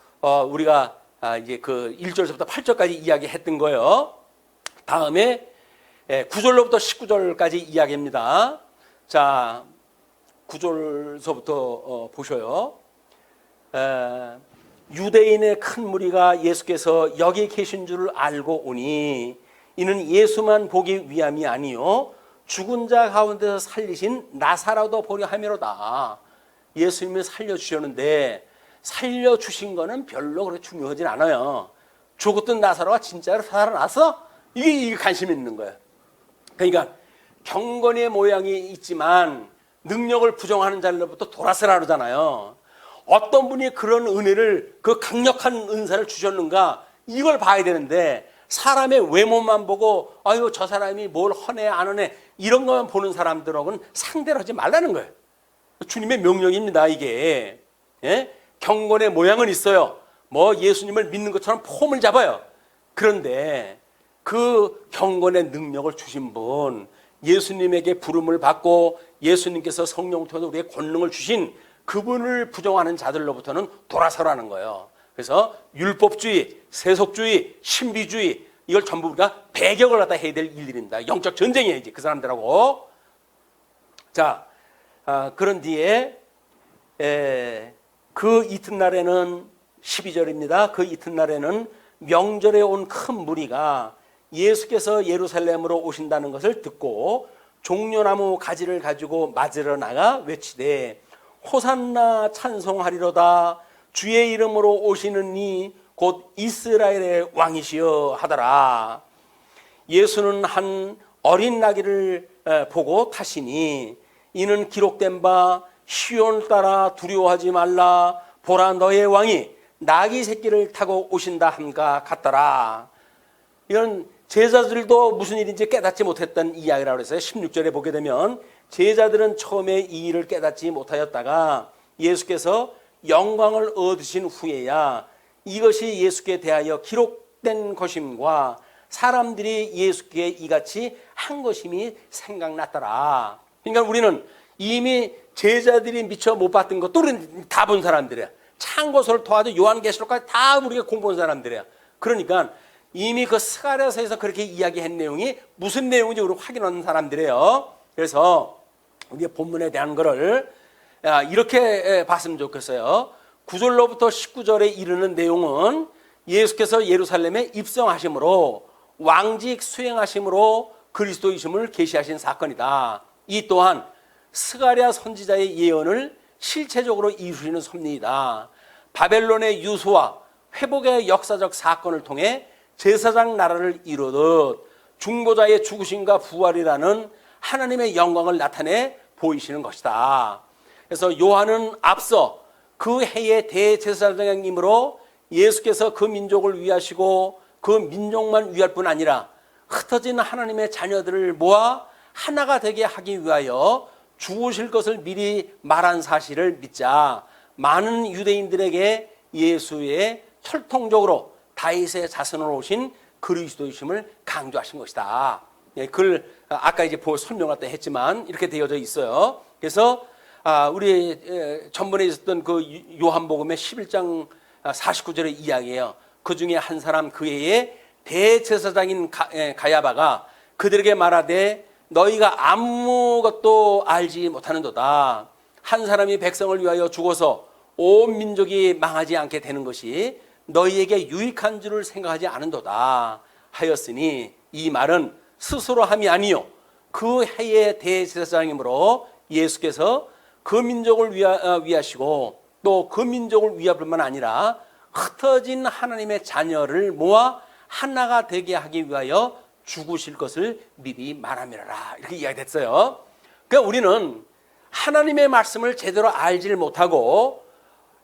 우리가 이제 그 1절부터 8절까지 이야기했던 거예요. 다음에 9절로부터 19절까지 이야기합니다. 자, 9절서부터 보셔요. 유대인의 큰 무리가 예수께서 여기 계신 줄을 알고 오니 이는 예수만 보기 위함이 아니요 죽은 자 가운데서 살리신 나사로도 보려 함이로다. 예수님이 살려주셨는데 살려주신 거는 별로 그렇게 중요하진 않아요. 죽었던 나사로가 진짜로 살아났어? 이게 관심이 있는 거예요. 그러니까 경건의 모양이 있지만 능력을 부정하는 자들로부터 돌아서라 그러잖아요. 어떤 분이 그런 은혜를, 그 강력한 은사를 주셨는가, 이걸 봐야 되는데 사람의 외모만 보고 아유 저 사람이 뭘 하네 안 하네 이런 것만 보는 사람들하고는 상대를 하지 말라는 거예요. 주님의 명령입니다 이게. 예? 경건의 모양은 있어요. 뭐 예수님을 믿는 것처럼 폼을 잡아요. 그런데 그 경건의 능력을 주신 분, 예수님에게 부름을 받고 예수님께서 성령을 통해서 우리의 권능을 주신 그분을 부정하는 자들로부터는 돌아서라는 거예요. 그래서 율법주의, 세속주의, 신비주의 이걸 전부 우리가 배격을 갖다 해야 될 일들입니다. 영적 전쟁이에요, 그 사람들하고. 자, 그런 뒤에 그 이튿날에는 12절입니다. 그 이튿날에는 명절에 온 큰 무리가 예수께서 예루살렘으로 오신다는 것을 듣고 종려나무 가지를 가지고 맞으러 나가 외치되 호산나 찬송하리로다 주의 이름으로 오시는 이 곧 이스라엘의 왕이시여 하더라. 예수는 한 어린 나귀를 보고 타시니 이는 기록된 바 시온을 따라 두려워하지 말라 보라 너의 왕이 나귀 새끼를 타고 오신다 함과 같더라. 이런 제자들도 무슨 일인지 깨닫지 못했던 이야기라고 그랬어요. 16절에 보게 되면 제자들은 처음에 이 일을 깨닫지 못하였다가 예수께서 영광을 얻으신 후에야 이것이 예수께 대하여 기록된 것임과 사람들이 예수께 이같이 한 것임이 생각났더라. 그러니까 우리는 이미 제자들이 미처 못 봤던 것도 우리는 다 본 사람들이야. 창고서를 도와도 요한계시록까지 다 우리가 공부한 사람들이야. 그러니까 이미 그 스가랴서에서 그렇게 이야기한 내용이 무슨 내용인지 우리 확인하는 사람들이에요. 그래서 우리가 본문에 대한 거를 이렇게 봤으면 좋겠어요. 9절로부터 19절에 이르는 내용은 예수께서 예루살렘에 입성하심으로 왕직 수행하심으로 그리스도이심을 계시하신 사건이다. 이 또한 스가랴 선지자의 예언을 실체적으로 이루시는 섭리이다. 바벨론의 유수와 회복의 역사적 사건을 통해 제사장 나라를 이루듯 중보자의 죽으심과 부활이라는 하나님의 영광을 나타내 보이시는 것이다. 그래서 요한은 앞서 그 해의 대제사장님으로 예수께서 그 민족을 위하시고 그 민족만 위할 뿐 아니라 흩어진 하나님의 자녀들을 모아 하나가 되게 하기 위하여 죽으실 것을 미리 말한 사실을 믿자 많은 유대인들에게 예수의 혈통적으로 다윗의 자손으로 오신 그리스도이심을 강조하신 것이다. 그걸 아까 이제 설명할 때 했지만 이렇게 되어져 있어요. 그래서 우리 전번에 있었던 그 요한복음의 11장 49절의 이야기예요. 그 중에 한 사람 그 해에 대제사장인 가야바가 그들에게 말하되 너희가 아무것도 알지 못하는도다. 한 사람이 백성을 위하여 죽어서 온 민족이 망하지 않게 되는 것이 너희에게 유익한 줄을 생각하지 않은도다 하였으니 이 말은 스스로 함이 아니요 그 해의 대제사장이므로 예수께서 그 민족을 위하시고 또 그 민족을 위할 뿐만 아니라 흩어진 하나님의 자녀를 모아 하나가 되게 하기 위하여 죽으실 것을 미리 말함이라 이렇게 이야기됐어요. 그러니까 우리는 하나님의 말씀을 제대로 알지를 못하고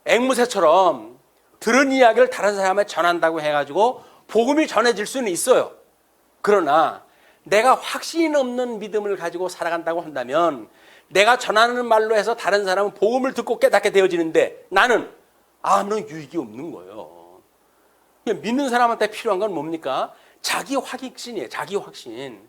앵무새처럼 들은 이야기를 다른 사람에 전한다고 해가지고 복음이 전해질 수는 있어요. 그러나 내가 확신 없는 믿음을 가지고 살아간다고 한다면 내가 전하는 말로 해서 다른 사람은 복음을 듣고 깨닫게 되어지는데 나는 아무런 유익이 없는 거예요. 믿는 사람한테 필요한 건 뭡니까? 자기 확신이에요. 자기 확신.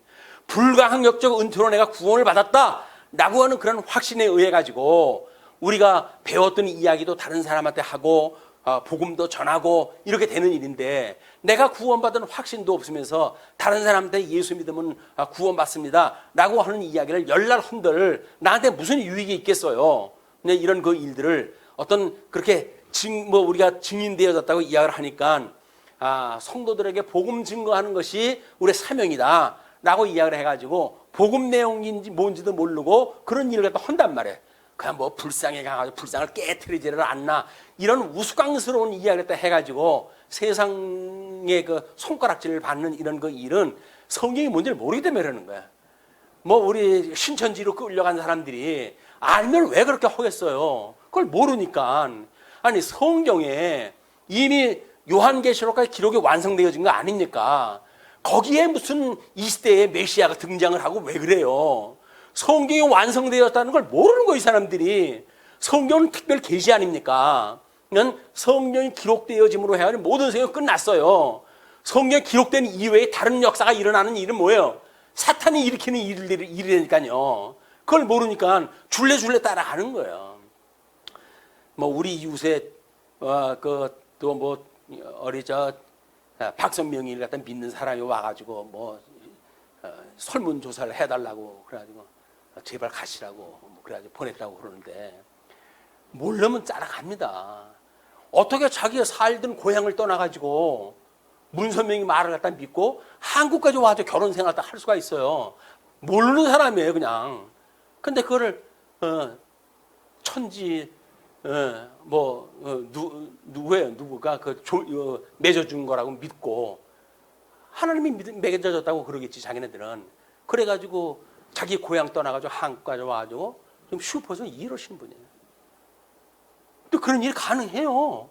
불가항력적 은퇴로 내가 구원을 받았다 라고 하는 그런 확신에 의해 가지고 우리가 배웠던 이야기도 다른 사람한테 하고 복음도 전하고 이렇게 되는 일인데 내가 구원받은 확신도 없으면서 다른 사람한테 예수 믿으면 구원받습니다 라고 하는 이야기를 열날 흔들 나한테 무슨 유익이 있겠어요. 이런 그 일들을 어떤 그렇게 우리가 증인되어졌다고 이야기를 하니까 성도들에게 복음 증거하는 것이 우리의 사명이다 라고 이야기를 해가지고 복음 내용인지 뭔지도 모르고 그런 일을 갖다 한단 말이에요. 그냥 뭐 불쌍히 가가지고 불쌍을 깨트리지를 않나 이런 우스꽝스러운 이야기를 갖다 해가지고 세상의 그 손가락질을 받는 이런 그 일은 성경이 뭔지를 모르기 때문에 그러는 거야. 뭐 우리 신천지로 끌려간 사람들이 알면 왜 그렇게 하겠어요. 그걸 모르니까. 아니 성경에 이미 요한계시록까지 기록이 완성되어진 거 아닙니까? 거기에 무슨 이 시대에 메시아가 등장을 하고 왜 그래요? 성경이 완성되었다는 걸 모르는 거예요, 이 사람들이. 성경은 특별 계시 아닙니까? 그냥 성경이 기록되어짐으로 해야 모든 성경이 끝났어요. 성경이 기록된 이외에 다른 역사가 일어나는 일은 뭐예요? 사탄이 일으키는 일이니까요. 그걸 모르니까 줄레줄레 따라가는 거예요. 뭐 우리 이웃에 또 뭐 박선명이를 갖다 믿는 사람이 와가지고 뭐 설문조사를 해달라고 그래가지고 제발 가시라고 뭐 그래가지고 보냈다고 그러는데 모르면 따라갑니다. 어떻게 자기가 살던 고향을 떠나가지고 문선명이 말을 갖다 믿고 한국까지 와서 결혼 생활을 할 수가 있어요. 모르는 사람이에요, 그냥. 근데 그거를 천지 누구가 맺어준 거라고 믿고 하나님이 맺어줬다고 그러겠지 자기네들은. 그래가지고 자기 고향 떠나가지고 한국까지 와가지고 좀 슈퍼에서 일하시는 분이에요. 또 그런 일이 가능해요.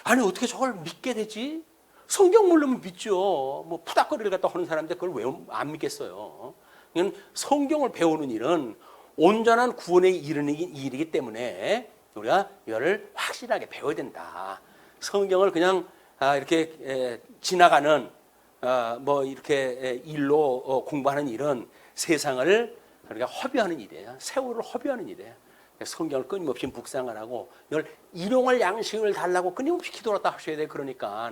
아니 어떻게 저걸 믿게 되지? 성경 모르면 믿죠. 뭐 푸닥거리를 갖다 하는 사람인데 그걸 왜 안 믿겠어요? 이건 성경을 배우는 일은 온전한 구원에 이르는 일이기 때문에 우리가 이거를 확실하게 배워야 된다. 성경을 그냥 이렇게 지나가는 뭐 이렇게 일로 공부하는 일은 세상을 우리가 허비하는 일이에요. 세월을 허비하는 일이에요. 성경을 끊임없이 묵상을 하고 이걸 일용할 양식을 달라고 끊임없이 기도했다 하셔야 돼요. 그러니까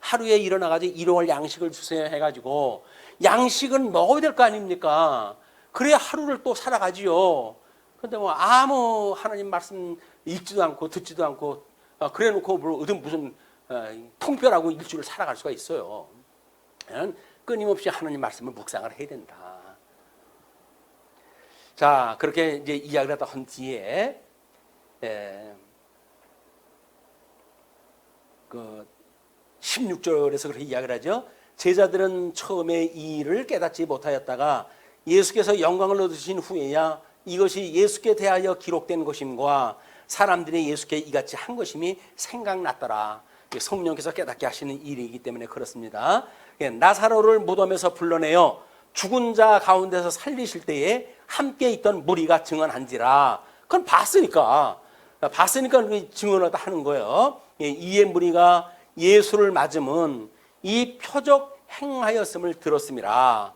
하루에 일어나가지고 일용할 양식을 주세요 해가지고 양식은 먹어야 될 거 아닙니까? 그래야 하루를 또 살아가지요. 근데 뭐 아무 하나님 말씀 읽지도 않고 듣지도 않고 그래 놓고 무슨 통별하고 일주일을 살아갈 수가 있어요. 끊임없이 하나님 말씀을 묵상을 해야 된다. 자, 그렇게 이제 이야기를 하다 한 뒤에 그 16절에서 그렇게 이야기를 하죠. 제자들은 처음에 이 일을 깨닫지 못하였다가 예수께서 영광을 얻으신 후에야 이것이 예수께 대하여 기록된 것임과 사람들이 예수께 이같이 한 것임이 생각났더라. 성령께서 깨닫게 하시는 일이기 때문에 그렇습니다. 나사로를 무덤에서 불러내어 죽은 자 가운데서 살리실 때에 함께 있던 무리가 증언한지라. 그건 봤으니까 증언을 하는 거예요. 이에 무리가 예수를 맞으면 이 표적 행하였음을 들었습니다.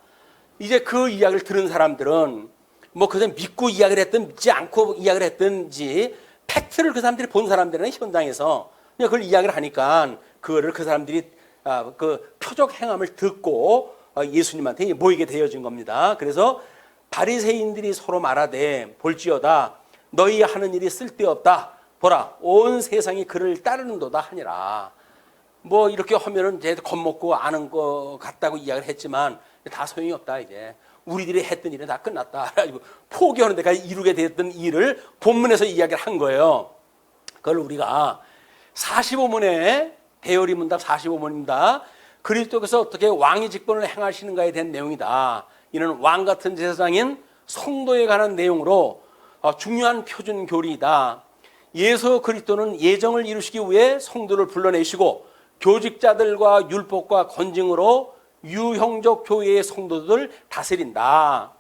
이제 그 이야기를 들은 사람들은 뭐 그냥 믿고 이야기를 했든 믿지 않고 이야기를 했든지 팩트를 그 사람들이 본 사람들은 현장에서 그냥 그걸 이야기를 하니까 그거를 그 사람들이 그 표적 행함을 듣고 예수님한테 모이게 되어진 겁니다. 그래서 바리새인들이 서로 말하되 볼지어다 너희 하는 일이 쓸데없다. 보라 온 세상이 그를 따르는도다 하니라. 뭐 이렇게 하면은 쟤 겁먹고 아는 거 같다고 이야기를 했지만 다 소용이 없다. 이제 우리들이 했던 일은 다 끝났다. 그래가지고 포기하는 데까지 이루게 됐던 일을 본문에서 이야기를 한 거예요. 그걸 우리가 45문에 대열이 문답 45문입니다. 그리스도께서 어떻게 왕의 직분을 행하시는가에 대한 내용이다. 이는 왕 같은 제사장인 성도에 관한 내용으로 중요한 표준 교리이다. 예수 그리스도는 예정을 이루시기 위해 성도를 불러내시고 교직자들과 율법과 권징으로 유형적 교회의 성도들을 다스린다.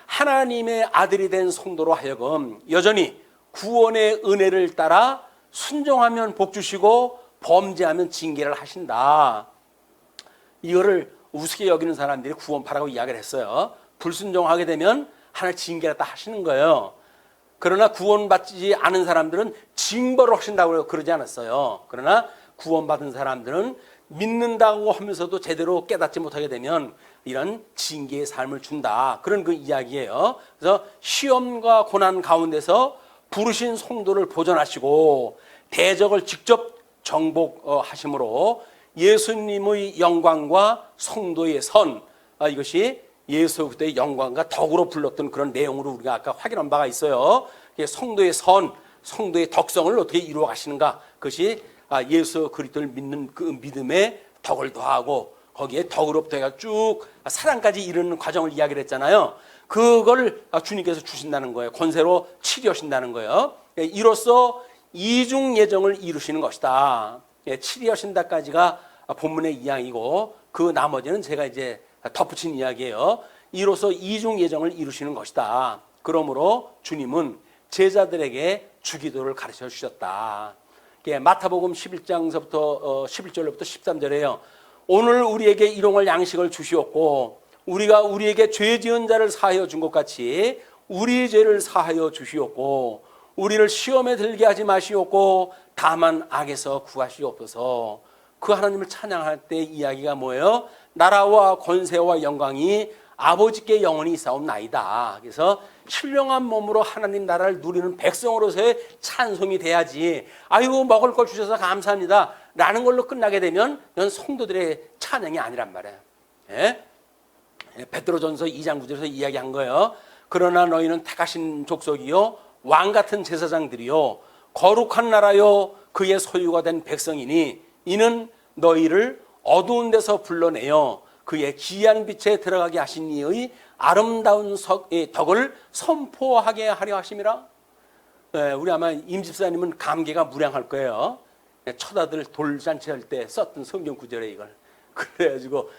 하나님의 아들이 된 성도로 하여금 여전히 구원의 은혜를 따라 순종하면 복 주시고 범죄하면 징계를 하신다. 이거를 우습게 여기는 사람들이 구원파라고 이야기를 했어요. 불순종하게 되면 하나님 징계를 다 하시는 거예요. 그러나 구원받지 않은 사람들은 징벌을 하신다고 그러지 않았어요. 그러나 구원받은 사람들은 믿는다고 하면서도 제대로 깨닫지 못하게 되면 이런 징계의 삶을 준다. 그런 그 이야기예요. 그래서 시험과 고난 가운데서 부르신 성도를 보존하시고 대적을 직접 정복하심으로 예수님의 영광과 성도의 선, 이것이 예수 그리스도의 영광과 덕으로 불렀던 그런 내용으로 우리가 아까 확인한 바가 있어요. 성도의 선, 성도의 덕성을 어떻게 이루어 가시는가. 그것이 예수 그리스도를 믿는 그 믿음에 덕을 더하고 거기에 덕으로부터 해가 쭉 사랑까지 이르는 과정을 이야기를 했잖아요. 그걸 주님께서 주신다는 거예요. 권세로 치료하신다는 거예요. 이로써 이중 예정을 이루시는 것이다. 치료하신다까지가 본문의 이야기고 그 나머지는 제가 이제 덧붙인 이야기예요. 이로써 이중 예정을 이루시는 것이다. 그러므로 주님은 제자들에게 주기도를 가르쳐 주셨다. 마태복음 11장서부터 11절로부터 13절에요. 오늘 우리에게 일용할 양식을 주시옵고 우리가 우리에게 죄 지은 자를 사하여 준 것 같이 우리 죄를 사하여 주시옵고 우리를 시험에 들게 하지 마시옵고 다만 악에서 구하시옵소서. 그 하나님을 찬양할 때 이야기가 뭐예요? 나라와 권세와 영광이 아버지께 영원히 있사옵나이다. 그래서 신령한 몸으로 하나님 나라를 누리는 백성으로서의 찬송이 돼야지. 아이고 먹을 걸 주셔서 감사합니다 라는 걸로 끝나게 되면 이건 성도들의 찬양이 아니란 말이에요. 예? 베드로전서 2장 9절에서 이야기한 거예요. 그러나 너희는 택하신 족속이요 왕 같은 제사장들이요 거룩한 나라요 그의 소유가 된 백성이니 이는 너희를 어두운 데서 불러내어 그의 기이한 빛에 들어가게 하신 이의 아름다운 덕을 선포하게 하려 하심이라. 우리 아마 임 집사님은 감개가 무량할 거예요. 첫 아들 돌잔치 할 때 썼던 성경 구절에 이걸 그래가지고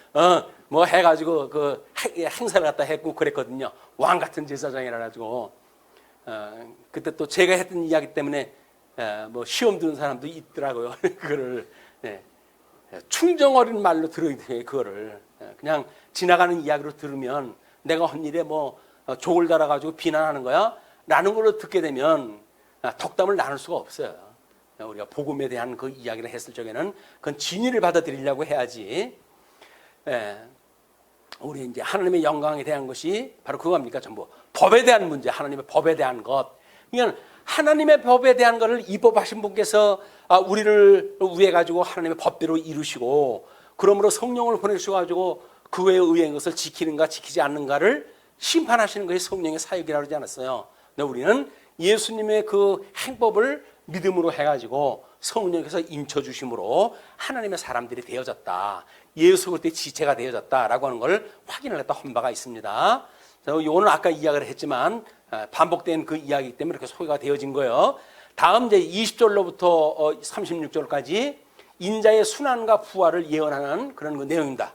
뭐 해가지고 그 행사를 갖다 했고 그랬거든요. 왕 같은 제사장이라 가지고 그때 또 제가 했던 이야기 때문에 뭐 시험 드는 사람도 있더라고요. 그거를 충정 어린 말로 들어야 돼. 그거를 그냥 지나가는 이야기로 들으면 내가 한 일에 뭐 족을 달아가지고 비난하는 거야 라는 걸로 듣게 되면 덕담을 나눌 수가 없어요. 우리가 복음에 대한 그 이야기를 했을 적에는 그건 진리를 받아들이려고 해야지. 우리 이제 하나님의 영광에 대한 것이 바로 그겁니까? 전부 법에 대한 문제, 하나님의 법에 대한 것. 그러니까 하나님의 법에 대한 것을 입법하신 분께서 우리를 위해 가지고 하나님의 법대로 이루시고 그러므로 성령을 보내주셔가지고 그 외에 의한 것을 지키는가 지키지 않는가를 심판하시는 것이 성령의 사역이라고 그러지 않았어요. 근데 우리는 예수님의 그 행법을 믿음으로 해가지고 성령께서 인쳐주심으로 하나님의 사람들이 되어졌다. 예수 그리스도의 지체가 되어졌다라고 하는 걸 확인을 했다 한 바가 있습니다. 오늘 아까 이야기를 했지만 반복된 그 이야기 때문에 이렇게 소개가 되어진 거예요. 다음 이제 20절로부터 36절까지 인자의 순환과 부활을 예언하는 그런 그 내용입니다.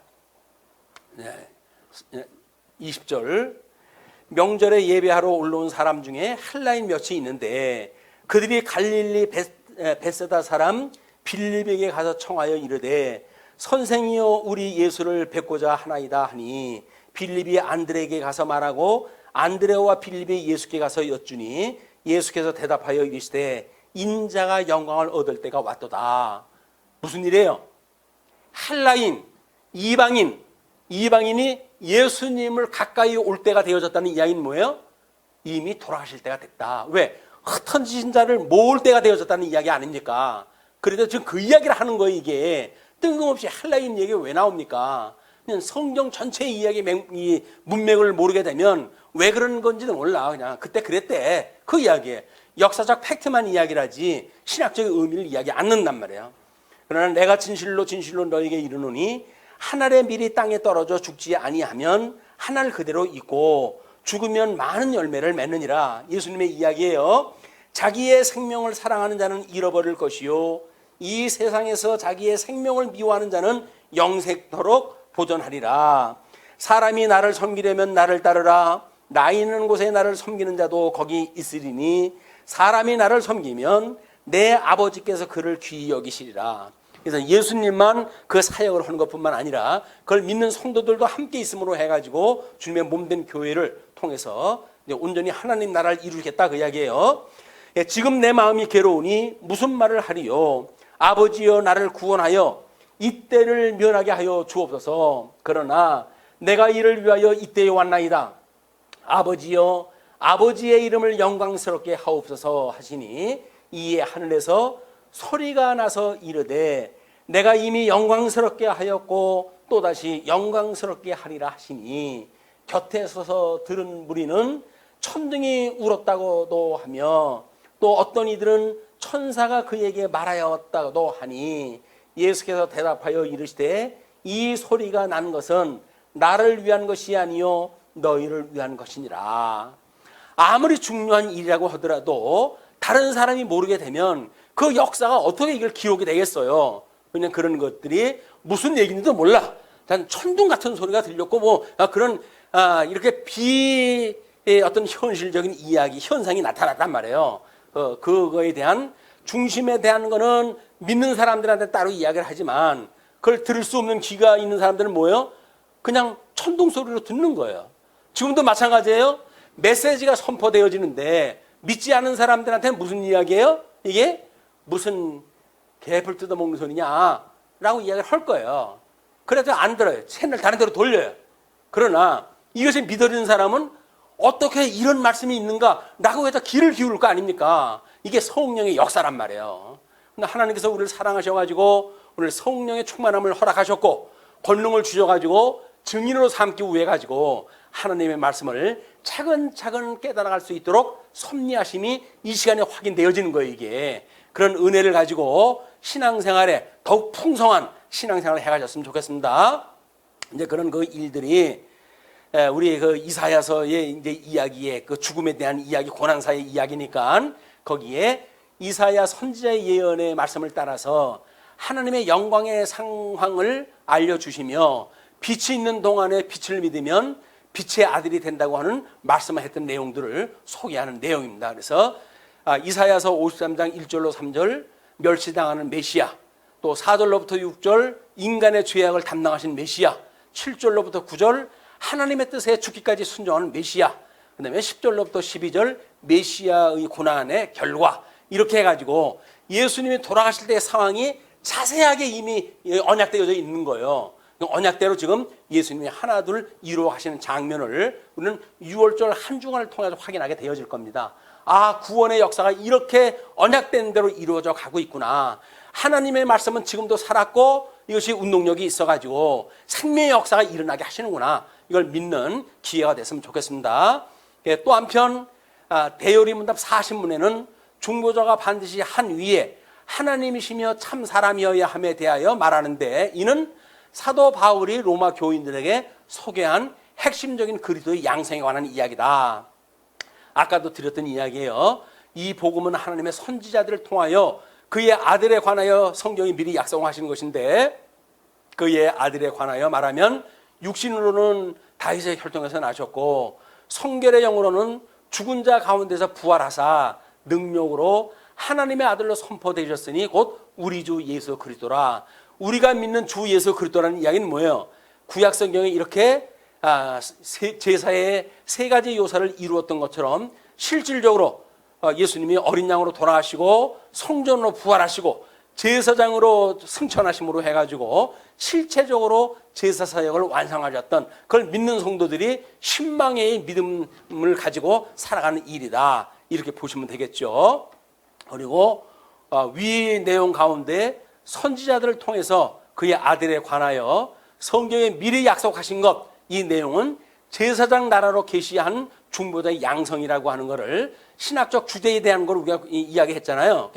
20절 명절에 예배하러 올라온 사람 중에 헬라인 몇이 있는데 그들이 갈릴리 베세다 사람 빌립에게 가서 청하여 이르되 선생이여 우리 예수를 뵙고자 하나이다 하니 빌립이 안드레에게 가서 말하고 안드레와 빌립이 예수께 가서 여쭈니 예수께서 대답하여 이르시되 인자가 영광을 얻을 때가 왔도다. 무슨 일이에요? 헬라인, 이방인이 예수님을 가까이 올 때가 되어졌다는 이야기는 뭐예요? 이미 돌아가실 때가 됐다. 왜? 흩어진 자를 모을 때가 되어졌다는 이야기 아닙니까? 그래도 지금 그 이야기를 하는 거예요. 이게 뜬금없이 헬라인 얘기가 왜 나옵니까? 그냥 성경 전체 이야기 이 문맥을 모르게 되면 왜 그런 건지도 몰라. 그냥 그때 그랬대. 그 이야기에 역사적 팩트만 이야기하지 신학적인 의미를 이야기 않는단 말이에요. 그러나 내가 진실로 진실로 너에게 이르노니 한 알의 밀이 땅에 떨어져 죽지 아니하면 한 알 그대로 있고 죽으면 많은 열매를 맺느니라. 예수님의 이야기예요. 자기의 생명을 사랑하는 자는 잃어버릴 것이요 이 세상에서 자기의 생명을 미워하는 자는 영생토록 보존하리라. 사람이 나를 섬기려면 나를 따르라. 나 있는 곳에 나를 섬기는 자도 거기 있으리니 사람이 나를 섬기면 내 아버지께서 그를 귀히 여기시리라. 그래서 예수님만 그 사역을 하는 것뿐만 아니라 그걸 믿는 성도들도 함께 있음으로 해가지고 주님의 몸된 교회를 통해서 온전히 하나님 나라를 이루겠다 그 이야기예요. 지금 내 마음이 괴로우니 무슨 말을 하리요. 아버지여 나를 구원하여 이때를 면하게 하여 주옵소서. 그러나 내가 이를 위하여 이때에 왔나이다. 아버지여 아버지의 이름을 영광스럽게 하옵소서 하시니 이에 하늘에서 소리가 나서 이르되 내가 이미 영광스럽게 하였고 또다시 영광스럽게 하리라 하시니 곁에 서서 들은 무리는 천둥이 울었다고도 하며 또 어떤 이들은 천사가 그에게 말하였다고도 하니 예수께서 대답하여 이르시되 이 소리가 난 것은 나를 위한 것이 아니요 너희를 위한 것이니라. 아무리 중요한 일이라고 하더라도 다른 사람이 모르게 되면 그 역사가 어떻게 이걸 기록이 되겠어요. 그냥 그런 것들이 무슨 얘기인지도 몰라. 단 천둥 같은 소리가 들렸고 뭐 그런 이렇게 어떤 현실적인 이야기 현상이 나타났단 말이에요. 그거에 대한 중심에 대한 거는 믿는 사람들한테 따로 이야기를 하지만 그걸 들을 수 없는 귀가 있는 사람들은 뭐예요? 그냥 천둥 소리로 듣는 거예요. 지금도 마찬가지예요. 메시지가 선포되어지는데 믿지 않은 사람들한테 무슨 이야기예요? 이게 무슨 개불 뜯어먹는 소리냐라고 이야기를 할 거예요. 그래도 안 들어요. 채널 다른 데로 돌려요. 그러나 이것을 믿어지는 사람은 어떻게 이런 말씀이 있는가라고 해서 귀를 기울일 거 아닙니까? 이게 성령의 역사란 말이에요. 근데 하나님께서 우리를 사랑하셔가지고 오늘 성령의 충만함을 허락하셨고 권능을 주셔가지고 증인으로 삼기 위해 가지고 하나님의 말씀을 차근차근 깨달아갈 수 있도록 섭리하심이 이 시간에 확인되어지는 거예요. 이게 그런 은혜를 가지고 신앙생활에 더욱 풍성한 신앙생활을 해가셨으면 좋겠습니다. 이제 그런 그 일들이 우리 그 이사야서의 이제 이야기에 그 죽음에 대한 이야기, 고난사의 이야기니까 거기에 이사야 선지자의 예언의 말씀을 따라서 하나님의 영광의 상황을 알려주시며 빛이 있는 동안에 빛을 믿으면 빛의 아들이 된다고 하는 말씀을 했던 내용들을 소개하는 내용입니다. 그래서 이사야서 53장 1절로 3절 멸시당하는 메시아, 또 4절로부터 6절 인간의 죄악을 담당하신 메시아, 7절로부터 9절 하나님의 뜻에 죽기까지 순종하는 메시아, 그 다음에 10절로부터 12절 메시아의 고난의 결과, 이렇게 해가지고 예수님이 돌아가실 때의 상황이 자세하게 이미 언약되어져 있는 거예요. 언약대로 지금 예수님이 하나둘 이루어 가시는 장면을 우리는 6월절 한 주간을 통해서 확인하게 되어질 겁니다. 아, 구원의 역사가 이렇게 언약된 대로 이루어져 가고 있구나. 하나님의 말씀은 지금도 살았고 이것이 운동력이 있어가지고 생명의 역사가 일어나게 하시는구나. 이걸 믿는 기회가 됐으면 좋겠습니다. 또 한편 대요리문답 40문에는 중보자가 반드시 한 위에 하나님이시며 참 사람이어야 함에 대하여 말하는데, 이는 사도 바울이 로마 교인들에게 소개한 핵심적인 그리스도의 양성에 관한 이야기다. 아까도 드렸던 이야기예요. 이 복음은 하나님의 선지자들을 통하여 그의 아들에 관하여 성경이 미리 약속하시는 것인데, 그의 아들에 관하여 말하면 육신으로는 다윗의 혈통에서 나셨고 성결의 영으로는 죽은 자 가운데서 부활하사 능력으로 하나님의 아들로 선포되셨으니 곧 우리 주 예수 그리스도라. 우리가 믿는 주 예수 그리스도라는 이야기는 뭐예요? 구약 성경에 이렇게 제사의 세 가지 요소를 이루었던 것처럼 실질적으로 예수님이 어린 양으로 돌아가시고 성전으로 부활하시고 제사장으로 승천하심으로 해가지고 실체적으로 제사 사역을 완성하셨던, 그걸 믿는 성도들이 신망의 믿음을 가지고 살아가는 일이다, 이렇게 보시면 되겠죠. 그리고 위 내용 가운데 선지자들을 통해서 그의 아들에 관하여 성경에 미리 약속하신 것, 이 내용은 제사장 나라로 계시한 중보자의 양성이라고 하는 것을 신학적 주제에 대한 걸 우리가 이야기했잖아요.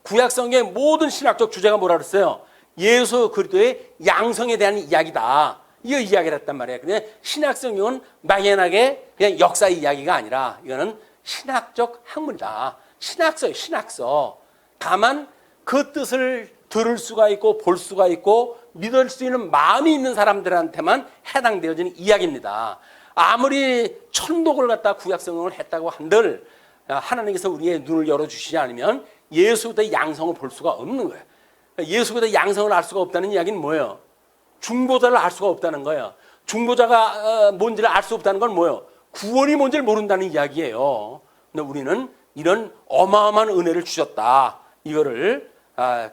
구약 성경의 모든 신학적 주제가 뭐라 그랬어요? 예수 그리스도의 양성에 대한 이야기다. 이거 이야기를 했단 말이에요. 근데 신약 성경은 막연하게 그냥 역사의 이야기가 아니라 이거는 신학적 학문이다. 신학서예요, 신학서. 다만 그 뜻을 들을 수가 있고 볼 수가 있고 믿을 수 있는 마음이 있는 사람들한테만 해당되어지는 이야기입니다. 아무리 천독을 갖다 구약 성경을 했다고 한들 하나님께서 우리의 눈을 열어주시지 않으면 예수의 양성을 볼 수가 없는 거예요. 예수의 양성을 알 수가 없다는 이야기는 뭐예요? 중보자를 알 수가 없다는 거예요. 중보자가 뭔지를 알 수 없다는 건 뭐예요? 구원이 뭔지를 모른다는 이야기예요. 근데 우리는 이런 어마어마한 은혜를 주셨다. 이거를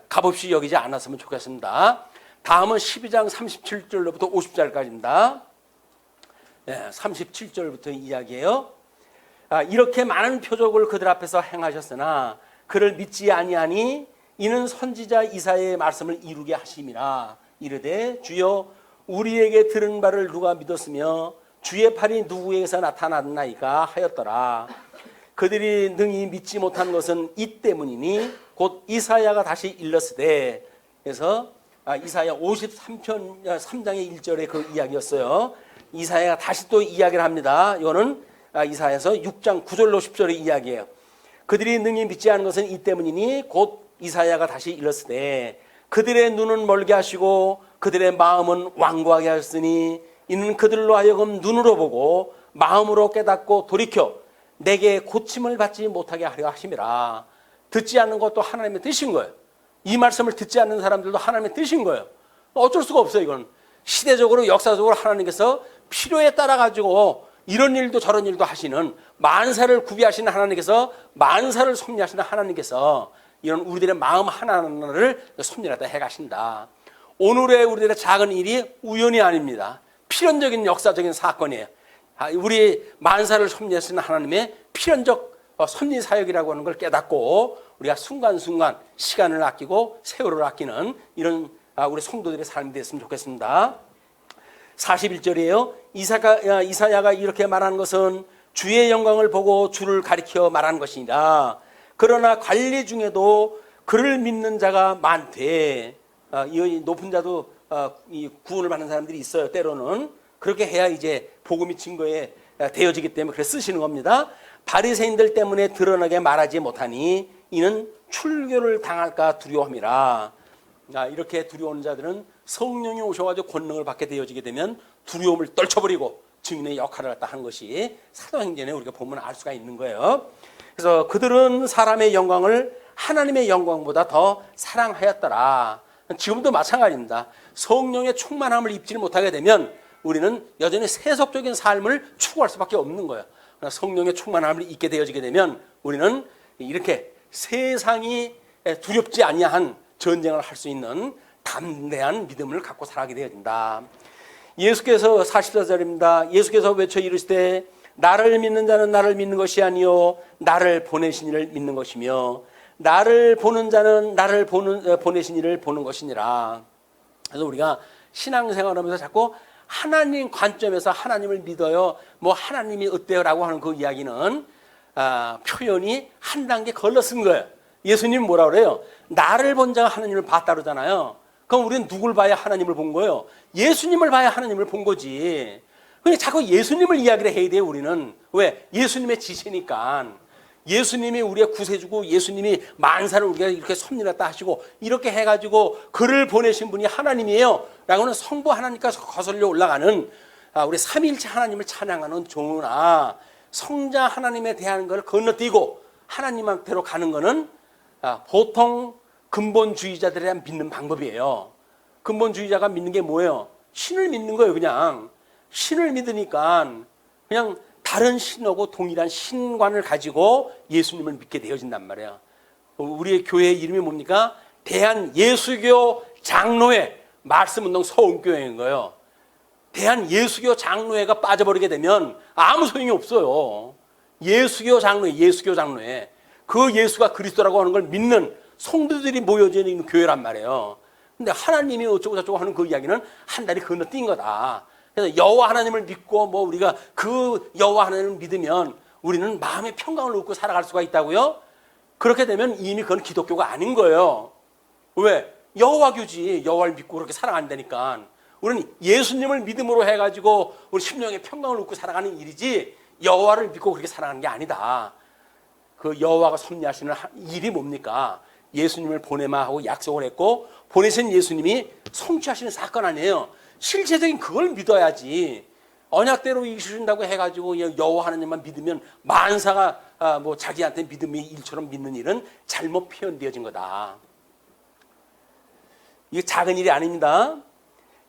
값없이 여기지 않았으면 좋겠습니다. 다음은 12장 37절부터 50절까지입니다. 37절부터 이야기예요. 이렇게 많은 표적을 그들 앞에서 행하셨으나 그를 믿지 아니하니 이는 선지자 이사야의 말씀을 이루게 하심이라. 이르되 주여 우리에게 들은 바를 누가 믿었으며 주의 팔이 누구에게서 나타났나이까 하였더라. 그들이 능히 믿지 못한 것은 이 때문이니 곧 이사야가 다시 일렀으되. 그래서 이사야 53편 3장의 1절의 그 이야기였어요. 이사야가 다시 또 이야기를 합니다. 이거는 이사야서 6장 9절로 10절의 이야기예요. 그들이 능히 믿지 않은 것은 이 때문이니 곧 이사야가 다시 일렀으되 그들의 눈은 멀게 하시고 그들의 마음은 완고하게 하셨으니 이는 그들로 하여금 눈으로 보고 마음으로 깨닫고 돌이켜 내게 고침을 받지 못하게 하려 하심이라. 듣지 않는 것도 하나님의 뜻인 거예요. 이 말씀을 듣지 않는 사람들도 하나님의 뜻인 거예요. 어쩔 수가 없어요. 이건 시대적으로 역사적으로 하나님께서 필요에 따라 가지고 이런 일도 저런 일도 하시는, 만사를 구비하시는 하나님께서, 만사를 섭리하시는 하나님께서 이런 우리들의 마음 하나하나를 섭리하다 해가신다. 오늘의 우리들의 작은 일이 우연이 아닙니다. 필연적인 역사적인 사건이에요. 우리 만사를 섭리하시는 하나님의 필연적 섭리 사역이라고 하는 걸 깨닫고 우리가 순간순간 시간을 아끼고 세월을 아끼는 이런 우리 성도들의 삶이 됐으면 좋겠습니다. 41절이에요. 이사야가 이렇게 말하는 것은 주의 영광을 보고 주를 가리켜 말하는 것이니라. 그러나 관리 중에도 그를 믿는 자가 많되, 이 높은 자도 이 구원을 받는 사람들이 있어요. 때로는 그렇게 해야 이제 복음이 증거에 되어지기 때문에 그래 쓰시는 겁니다. 바리새인들 때문에 드러나게 말하지 못하니 이는 출교를 당할까 두려움이라. 이렇게 두려운 자들은 성령이 오셔가지고 권능을 받게 되어지게 되면 두려움을 떨쳐버리고 증인의 역할을 갖다 하는 것이 사도행전에 우리가 보면 알 수가 있는 거예요. 그래서 그들은 사람의 영광을 하나님의 영광보다 더 사랑하였더라. 지금도 마찬가지입니다. 성령의 충만함을 입지를 못하게 되면 우리는 여전히 세속적인 삶을 추구할 수밖에 없는 거예요. 성령의 충만함을 입게 되어지게 되면 우리는 이렇게 세상이 두렵지 아니한 전쟁을 할 수 있는 담대한 믿음을 갖고 살아가게 되어진다. 예수께서 44절입니다. 예수께서 외쳐 이르시되 나를 믿는 자는 나를 믿는 것이 아니요 나를 보내신 이를 믿는 것이며 나를 보는 자는 나를 보내신 이를 보는 것이니라. 그래서 우리가 신앙생활하면서 자꾸 하나님 관점에서 하나님을 믿어요. 뭐 하나님이 어때요라고 하는 그 이야기는 표현이 한 단계 걸러 쓴 거예요. 예수님 뭐라 그래요? 나를 본 자가 하나님을 봤다 그러잖아요. 그럼 우리는 누굴 봐야 하나님을 본 거예요? 예수님을 봐야 하나님을 본 거지. 근데 자꾸 예수님을 이야기를 해야 돼요, 우리는. 왜? 예수님의 지시니까. 예수님이 우리의 구세주고 예수님이 만사를 우리가 이렇게 섭리했다 하시고 이렇게 해가지고 그를 보내신 분이 하나님이에요 라고는 성부 하나님께서 거슬려 올라가는 우리 삼위일체 하나님을 찬양하는 종우나 성자 하나님에 대한 걸 건너뛰고 하나님한테로 가는 거는 보통 근본주의자들에 믿는 방법이에요. 근본주의자가 믿는 게 뭐예요? 신을 믿는 거예요. 그냥 신을 믿으니까 그냥 다른 신하고 동일한 신관을 가지고 예수님을 믿게 되어진단 말이에요. 우리의 교회의 이름이 뭡니까? 대한예수교 장로회 말씀운동 서운교회인 거예요. 대한예수교 장로회가 빠져버리게 되면 아무 소용이 없어요. 예수교 장로회. 그 예수가 그리스도라고 하는 걸 믿는 성도들이 모여져 있는 교회란 말이에요. 근데 하나님이 어쩌고 저쩌고 하는 그 이야기는 한 달이 건너뛴 거다. 그래서 여호와 하나님을 믿고 뭐 우리가 그 여호와 하나님을 믿으면 우리는 마음의 평강을 얻고 살아갈 수가 있다고요? 그렇게 되면 이미 그건 기독교가 아닌 거예요. 왜? 여호와 교지. 여호와를 믿고 그렇게 살아간다니까. 우리는 예수님을 믿음으로 해가지고 우리 심령의 평강을 얻고 살아가는 일이지 여호와를 믿고 그렇게 살아가는 게 아니다. 그 여호와가 섭리하시는 일이 뭡니까? 예수님을 보내마 하고 약속을 했고 보내신 예수님이 성취하시는 사건 아니에요. 실제적인 그걸 믿어야지. 언약대로 이루신다고 해가지고 여호와 하나님만 믿으면 만사가 뭐 자기한테 믿음의 일처럼 믿는 일은 잘못 표현되어진 거다. 이게 작은 일이 아닙니다.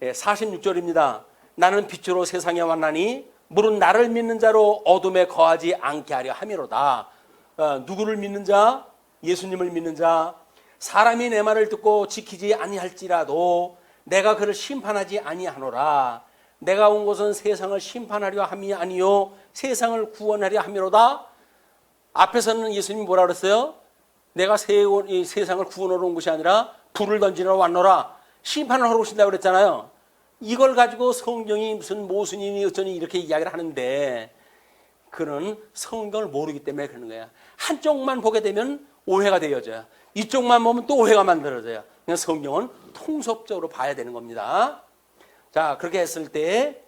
46절입니다. 나는 빛으로 세상에 왔나니 물은 나를 믿는 자로 어둠에 거하지 않게 하려 함이로다. 누구를 믿는 자? 예수님을 믿는 자. 사람이 내 말을 듣고 지키지 아니할지라도 내가 그를 심판하지 아니하노라. 내가 온 것은 세상을 심판하려 함이 아니요 세상을 구원하려 함이로다. 앞에서는 예수님이 뭐라 그랬어요? 내가 세상을 구원하러 온 것이 아니라 불을 던지러 왔노라. 심판을 하러 오신다고 그랬잖아요. 이걸 가지고 성경이 무슨 모순이니 어쩌니 이렇게 이야기를 하는데 그는 성경을 모르기 때문에 그러는 거야. 한쪽만 보게 되면 오해가 되어져요. 이쪽만 보면 또 오해가 만들어져요. 그냥 성경은 통섭적으로 봐야 되는 겁니다. 자, 그렇게 했을 때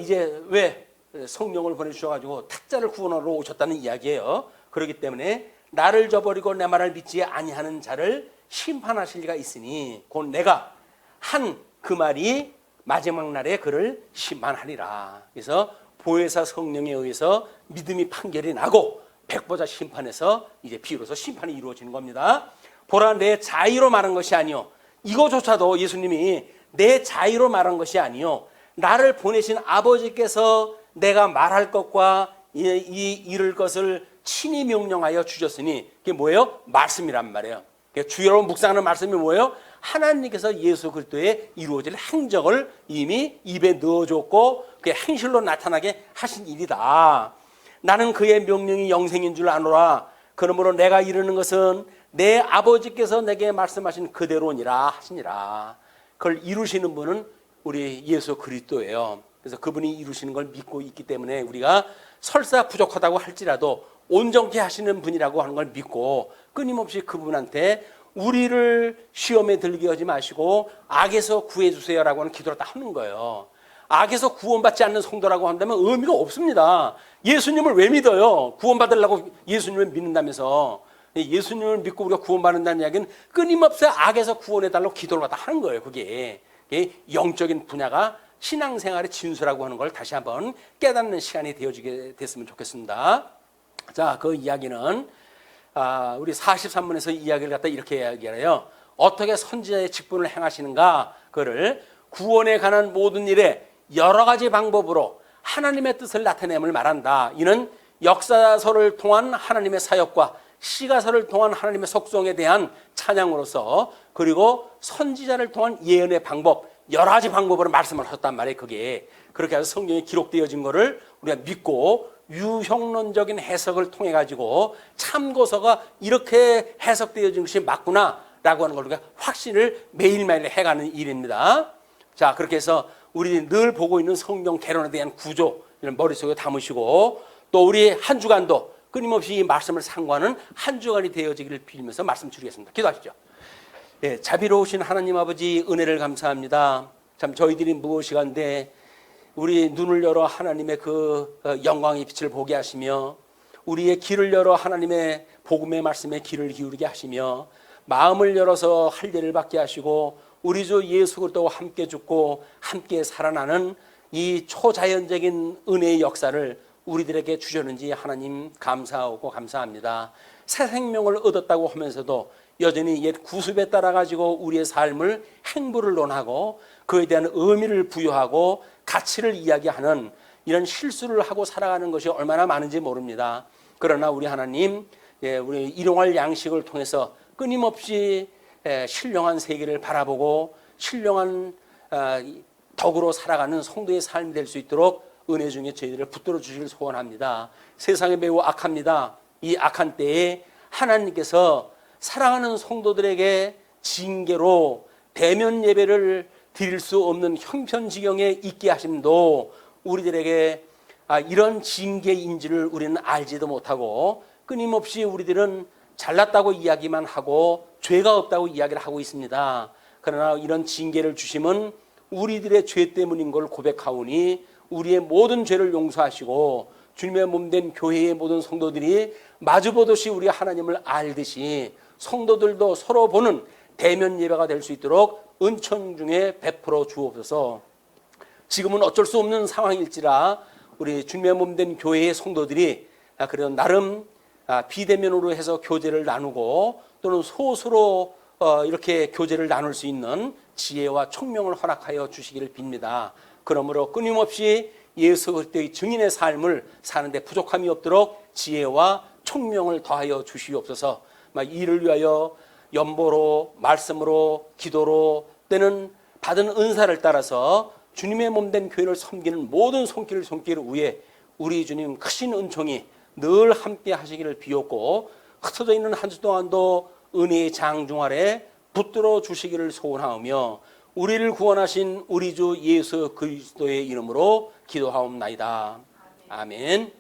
이제 왜 성령을 보내주셔가지고 탁자를 구원하러 오셨다는 이야기예요. 그렇기 때문에 나를 저버리고 내 말을 믿지 아니하는 자를 심판하실 리가 있으니 곧 내가 한 그 말이 마지막 날에 그를 심판하리라. 그래서 보혜사 성령에 의해서 믿음이 판결이 나고 백보자 심판에서 이제 비로소 심판이 이루어지는 겁니다. 보라 내 자의로 말한 것이 아니요. 이거조차도 예수님이 내 자의로 말한 것이 아니요. 나를 보내신 아버지께서 내가 말할 것과 이를 것을 친히 명령하여 주셨으니 그게 뭐예요? 말씀이란 말이에요. 주여로 묵상하는 말씀이 뭐예요? 하나님께서 예수 그리스도의 이루어질 행적을 이미 입에 넣어줬고 그게 행실로 나타나게 하신 일이다. 나는 그의 명령이 영생인 줄 아노라. 그러므로 내가 이르는 것은 내 아버지께서 내게 말씀하신 그대로니라 하시니라. 그걸 이루시는 분은 우리 예수 그리스도예요. 그래서 그분이 이루시는 걸 믿고 있기 때문에 우리가 설사 부족하다고 할지라도 온전케 하시는 분이라고 하는 걸 믿고 끊임없이 그분한테 우리를 시험에 들게 하지 마시고 악에서 구해 주세요라고 하는 기도를 다 하는 거예요. 악에서 구원받지 않는 성도라고 한다면 의미가 없습니다. 예수님을 왜 믿어요? 구원받으려고 예수님을 믿는다면서. 예수님을 믿고 우리가 구원받는다는 이야기는 끊임없이 악에서 구원해달라고 기도를 다 하는 거예요. 그게 영적인 분야가 신앙생활의 진수라고 하는 걸 다시 한번 깨닫는 시간이 되어지게 됐으면 좋겠습니다. 자, 그 이야기는 우리 43문에서 이야기를 갖다 이렇게 이야기해요. 어떻게 선지자의 직분을 행하시는가? 그를 구원에 관한 모든 일에 여러 가지 방법으로 하나님의 뜻을 나타냄을 말한다. 이는 역사서를 통한 하나님의 사역과 시가서를 통한 하나님의 속성에 대한 찬양으로서 그리고 선지자를 통한 예언의 방법 여러 가지 방법으로 말씀을 하셨단 말이에요. 그게 그렇게 해서 성경에 기록되어진 거를 우리가 믿고 유형론적인 해석을 통해 가지고 참고서가 이렇게 해석되어진 것이 맞구나라고 하는 걸 우리가 확신을 매일매일 해가는 일입니다. 자, 그렇게 해서 우리 늘 보고 있는 성경 개론에 대한 구조 이런 머릿속에 담으시고 또 우리 한 주간도 끊임없이 이 말씀을 상고하는 한 주간이 되어지기를 빌면서 말씀 드리겠습니다. 기도하시죠. 네, 자비로우신 하나님 아버지 은혜를 감사합니다. 참 저희들이 무엇이간데 우리 눈을 열어 하나님의 그 영광의 빛을 보게 하시며 우리의 귀를 열어 하나님의 복음의 말씀에 귀를 기울이게 하시며 마음을 열어서 할 일을 받게 하시고 우리 주 예수 그리스도와 함께 죽고 함께 살아나는 이 초자연적인 은혜의 역사를 우리들에게 주셨는지 하나님 감사하고 감사합니다. 새 생명을 얻었다고 하면서도 여전히 옛 구습에 따라 가지고 우리의 삶을 행보를 논하고 그에 대한 의미를 부여하고 가치를 이야기하는 이런 실수를 하고 살아가는 것이 얼마나 많은지 모릅니다. 그러나 우리 하나님, 우리 일용할 양식을 통해서 끊임없이 신령한 세계를 바라보고 신령한 덕으로 살아가는 성도의 삶이 될 수 있도록 은혜 중에 저희들을 붙들어 주시길 소원합니다. 세상이 매우 악합니다. 이 악한 때에 하나님께서 사랑하는 성도들에게 징계로 대면 예배를 드릴 수 없는 형편지경에 있게 하심도 우리들에게 이런 징계인지를 우리는 알지도 못하고 끊임없이 우리들은 잘났다고 이야기만 하고 죄가 없다고 이야기를 하고 있습니다. 그러나 이런 징계를 주심은 우리들의 죄 때문인 걸 고백하오니 우리의 모든 죄를 용서하시고 주님의 몸된 교회의 모든 성도들이 마주보듯이 우리 하나님을 알듯이 성도들도 서로 보는 대면 예배가 될 수 있도록 은총 중에 베풀어 주옵소서. 지금은 어쩔 수 없는 상황일지라 우리 주님의 몸된 교회의 성도들이 그런 나름 비대면으로 해서 교제를 나누고 또는 소수로 이렇게 교제를 나눌 수 있는 지혜와 총명을 허락하여 주시기를 빕니다. 그러므로 끊임없이 예수 그리스도의 증인의 삶을 사는데 부족함이 없도록 지혜와 총명을 더하여 주시옵소서. 이를 위하여 연보로 말씀으로 기도로 때는 받은 은사를 따라서 주님의 몸된 교회를 섬기는 모든 손길을 위해 우리 주님 크신 은총이 늘 함께 하시기를 비옵고 흩어져 있는 한 주 동안도 은혜의 장중 아래 붙들어 주시기를 소원하오며 우리를 구원하신 우리 주 예수 그리스도의 이름으로 기도하옵나이다. 아멘.